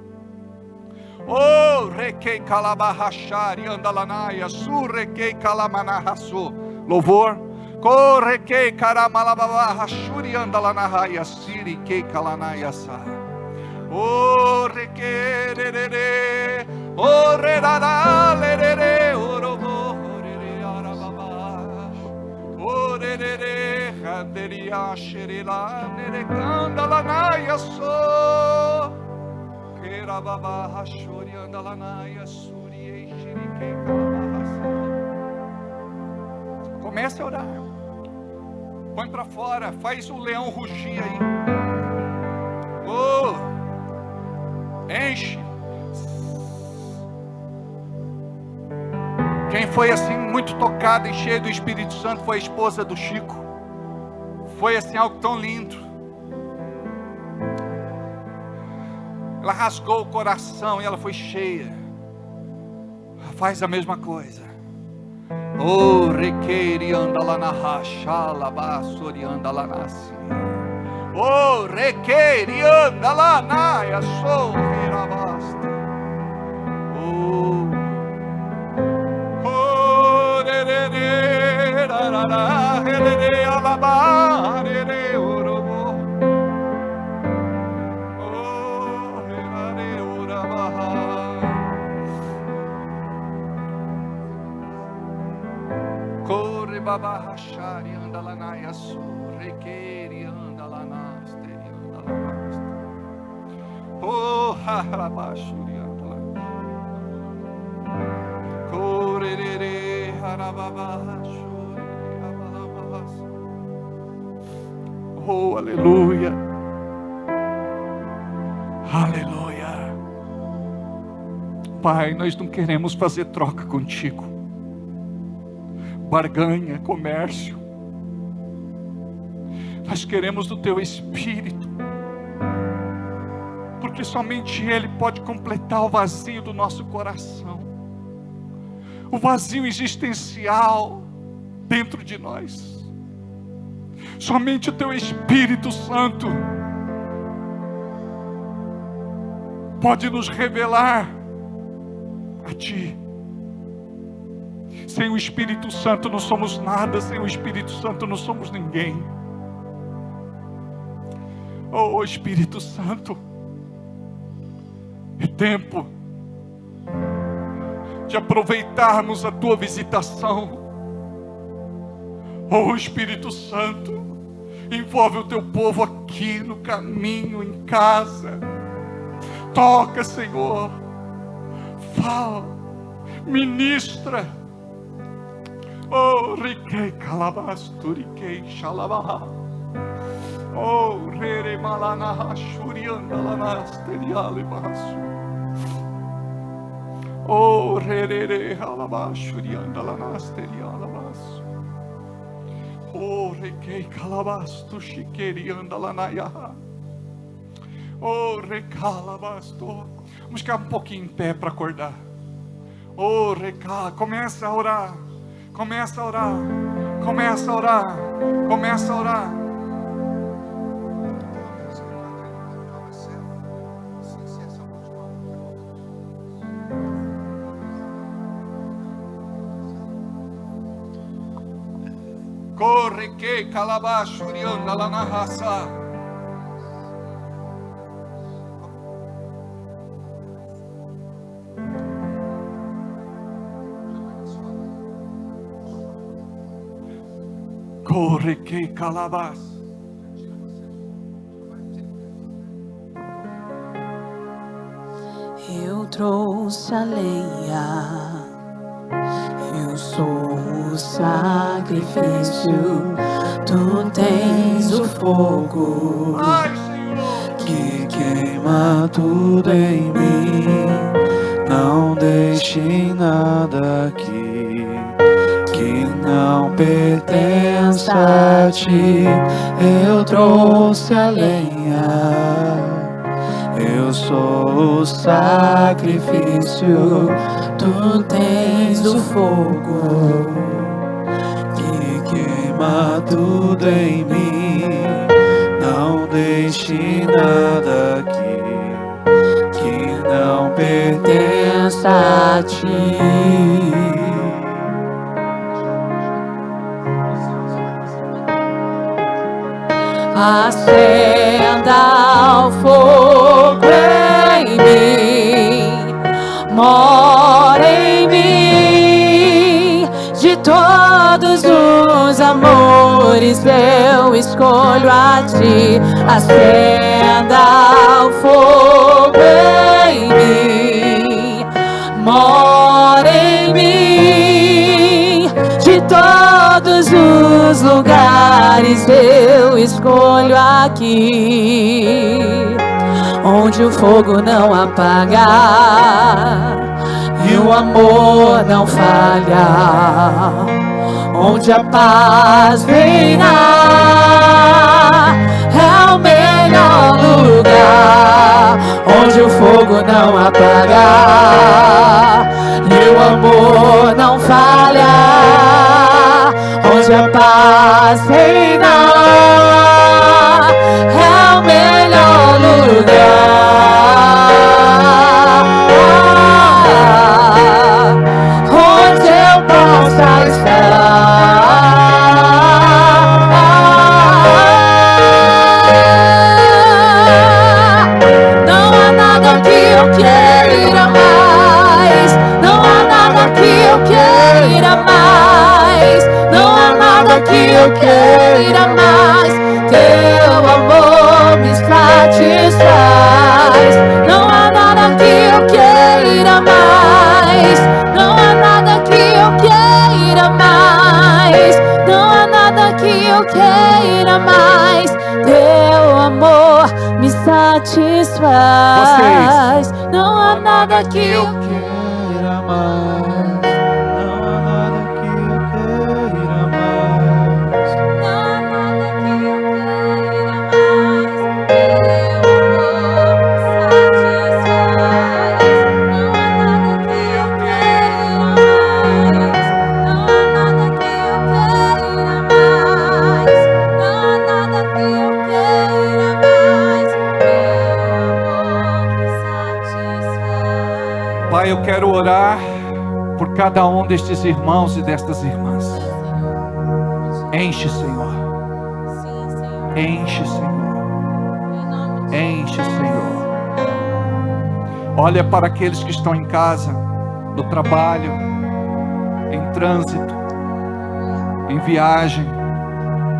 D: Oh, requei calabahachari andalanaia, surrequei calamanahasu. Louvor. Correquei caramalabahachuri andalanaia, siriquei calanaia sa. Oh, requei rerere, oh, rerara, lerere, orobo, rerere, arababa. Oh, rerere, handeria, xerila, nere, candalanaya so. Comece a orar. Põe para fora. Faz o leão rugir aí. Oh, enche. Quem foi assim muito tocada e cheia do Espírito Santo foi a esposa do Chico. Foi assim algo tão lindo. Ela rasgou o coração e ela foi cheia. Faz a mesma coisa. Oh, requeiri anda lá na racha, labasori anda lá na si. Oh, requeiri anda lá na ya sou rirabasta. Oh, rerere, rarara, rerere, alaba, rere, orobo. Corre babahachari anda lá na yasu, requeri anda lá na asteri anda lá na asteri. Oh, harabashuri anda lá. Correrere harababashuri abalabas. Oh, aleluia. Aleluia. Pai, nós não queremos fazer troca contigo. Barganha, comércio. Nós queremos do teu Espírito, porque somente Ele pode completar o vazio do nosso coração, o vazio existencial, dentro de nós. Somente o Teu Espírito Santo pode nos revelar a Ti. Sem o Espírito Santo não somos nada, sem o Espírito Santo não somos ninguém. Oh Espírito Santo, é tempo de aproveitarmos a Tua visitação. Oh Espírito Santo, envolve o Teu povo aqui no caminho, em casa. Toca, Senhor, fala, ministra. Oh, riquei calabasto, riquei xalabá. Oh, rere malana shurianda lanasteriale basu. Oh, rere halaba shurianda lanasteriale basu. Oh, riquei calabasto, chiquerianda lanaya. Oh, recalabasto. Vamos ficar um pouquinho em pé para acordar. Oh, recala, começa a orar. Começa a orar, começa a orar, começa a orar. Corre que calabacho rianda lá na raça. Corre que calabas.
E: Eu trouxe a lenha, eu sou o sacrifício, tu tens o fogo que queima tudo em mim. Não deixe nada aqui que não pertença a ti. Eu trouxe a lenha, eu sou o sacrifício, tu tens o fogo que queima tudo em mim. Não deixe nada aqui que não pertença a ti. Acenda o fogo em mim, mora em mim. De todos os amores eu escolho a ti. Acenda o fogo em mim, mora em mim. De todos os lugares eu escolho aqui, onde o fogo não apaga e o amor não falha, onde a paz reina, é o melhor lugar, onde o fogo não apaga e o amor não falha, onde a paz reina, é o melhor lugar, onde eu possa estar. Não há nada que eu queira mais, não há nada que eu queira mais, não há nada que eu queira mais. Teu amor me satisfaz. Não há nada que eu queira mais, não há nada que eu queira mais, não há nada que eu queira mais. Teu amor me satisfaz. Não há nada que eu queira mais.
C: Não há nada que eu queira mais.
D: eu quero orar por cada um destes irmãos e destas irmãs. Enche, Senhor. Enche, Senhor. Enche, Senhor. Olha para aqueles que estão em casa, no trabalho, em trânsito, em viagem.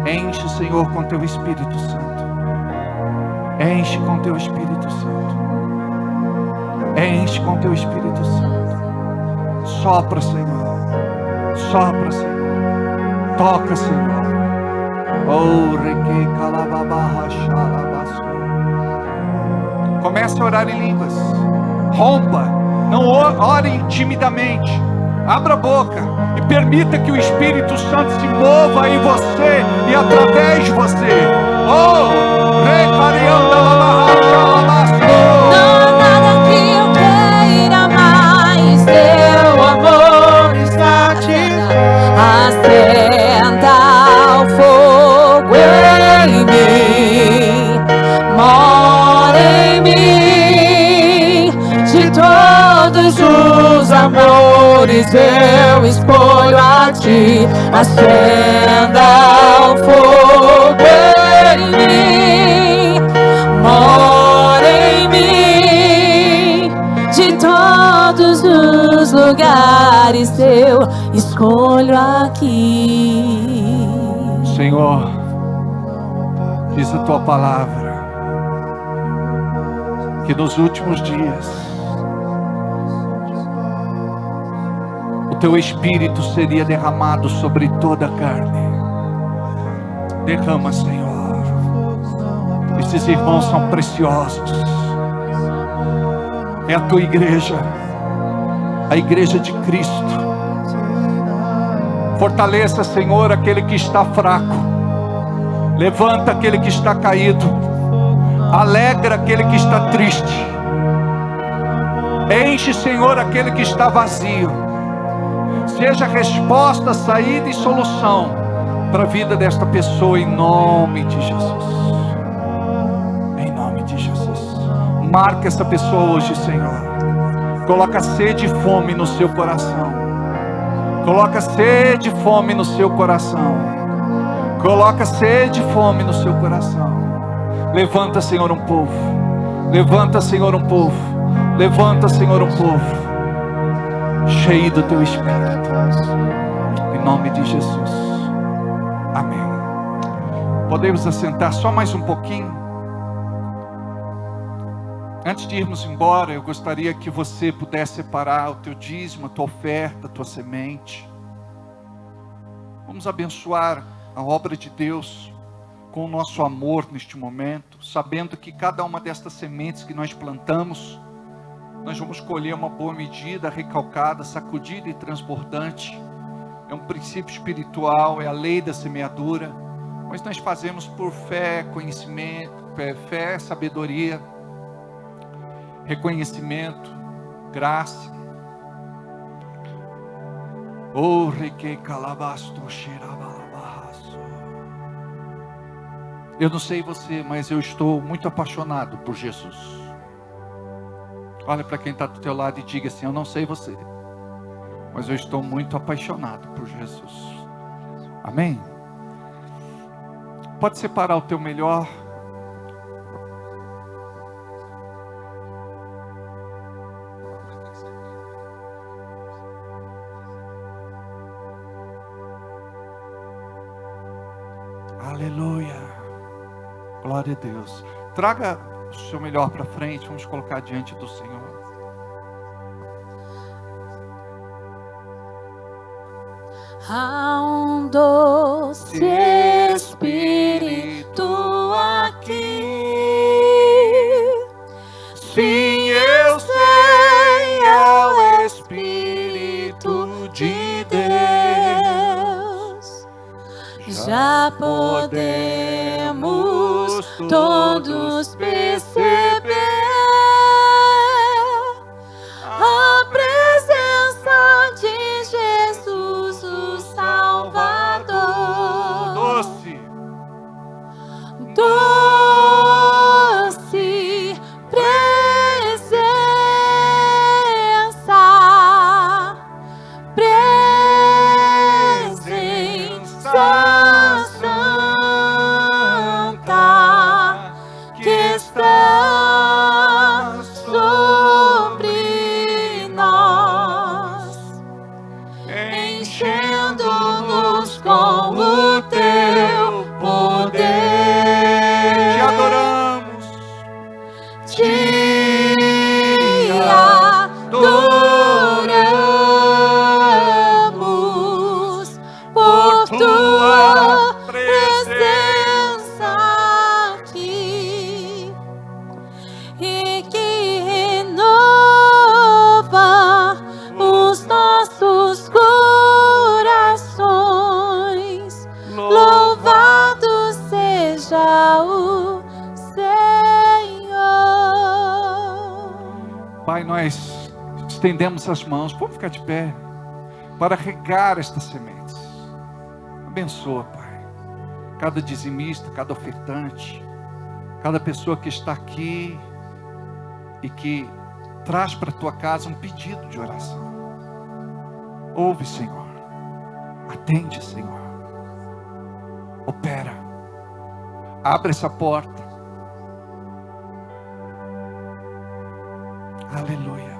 D: Enche, Senhor, com Teu Espírito Santo. Enche com Teu Espírito Santo. Enche com Teu Espírito Santo. Sopra, Senhor. Sopra, Senhor. Toca, Senhor. Oh, requei calababarra xalabaço. Comece a orar em línguas. Rompa. Não ore timidamente. Abra a boca e permita que o Espírito Santo se mova em você e através de você. Oh, recarianda labarra
E: Não há nada que eu queira mais. Teu amor está te acenda o fogo em mim, mora em mim. De todos os amores eu escolho a ti. Acenda o fogo em mim, mora em mim. De todos os lugares eu escolho aqui.
D: Senhor, diz a Tua palavra que nos últimos dias o Teu Espírito seria derramado sobre toda a carne. Derrama, Senhor. Esses irmãos são preciosos. É a Tua igreja, a igreja de Cristo. Fortaleça, Senhor, aquele que está fraco. Levanta aquele que está caído. Alegra aquele que está triste. Enche, Senhor, aquele que está vazio. Seja resposta, saída e solução para a vida desta pessoa, em nome de Jesus. Em nome de Jesus. Marca essa pessoa hoje, Senhor. Coloca sede e fome no seu coração. Coloca sede e fome no seu coração. Coloca sede e fome no seu coração. Levanta, Senhor, um povo. Levanta, Senhor, um povo. Levanta, Senhor, um povo cheio do Teu Espírito. Em nome de Jesus. Amém. Podemos assentar só mais um pouquinho. Antes de irmos embora, eu gostaria que você pudesse separar o teu dízimo, a tua oferta, a tua semente. Vamos abençoar a obra de Deus com o nosso amor neste momento, sabendo que cada uma destas sementes que nós plantamos, nós vamos colher uma boa medida, recalcada, sacudida e transbordante. É um princípio espiritual, é a lei da semeadura, mas nós fazemos por fé, conhecimento, fé, sabedoria, reconhecimento, graça. Oh, requei calabasto, xerabalabaço. Eu não sei você, mas eu estou muito apaixonado por Jesus. Olha para quem está do teu lado e diga assim: eu não sei você, mas eu estou muito apaixonado por Jesus. Amém? Pode separar o teu melhor. Aleluia. Glória a Deus. Traga o seu melhor para frente. Vamos colocar diante do Senhor.
E: Há um doce Espírito aqui.
D: Sim, eu sei, é o Espírito de
E: Deus. Já podemos todos perceber a presença de Jesus, o Salvador.
D: Pai, nós estendemos as mãos, vamos ficar de pé, para regar estas sementes. Abençoa, Pai, cada dizimista, cada ofertante, cada pessoa que está aqui e que traz para a tua casa um pedido de oração. Ouve, Senhor, atende, Senhor, opera, abre essa porta. Aleluia.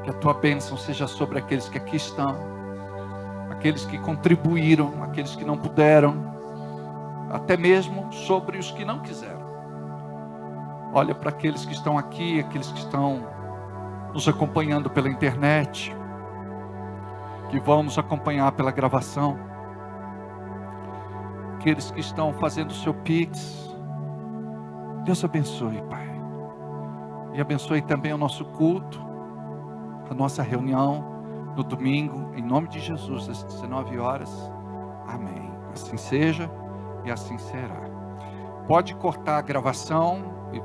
D: Que a tua bênção seja sobre aqueles que aqui estão, aqueles que contribuíram, aqueles que não puderam, até mesmo sobre os que não quiseram. Olha para aqueles que estão aqui, aqueles que estão nos acompanhando pela internet, que vão nos acompanhar pela gravação, aqueles que estão fazendo o seu Pix. Deus abençoe, Pai. E abençoe também o nosso culto, a nossa reunião no domingo, em nome de Jesus, às 19 horas. Amém. Assim seja e assim será. Pode cortar a gravação.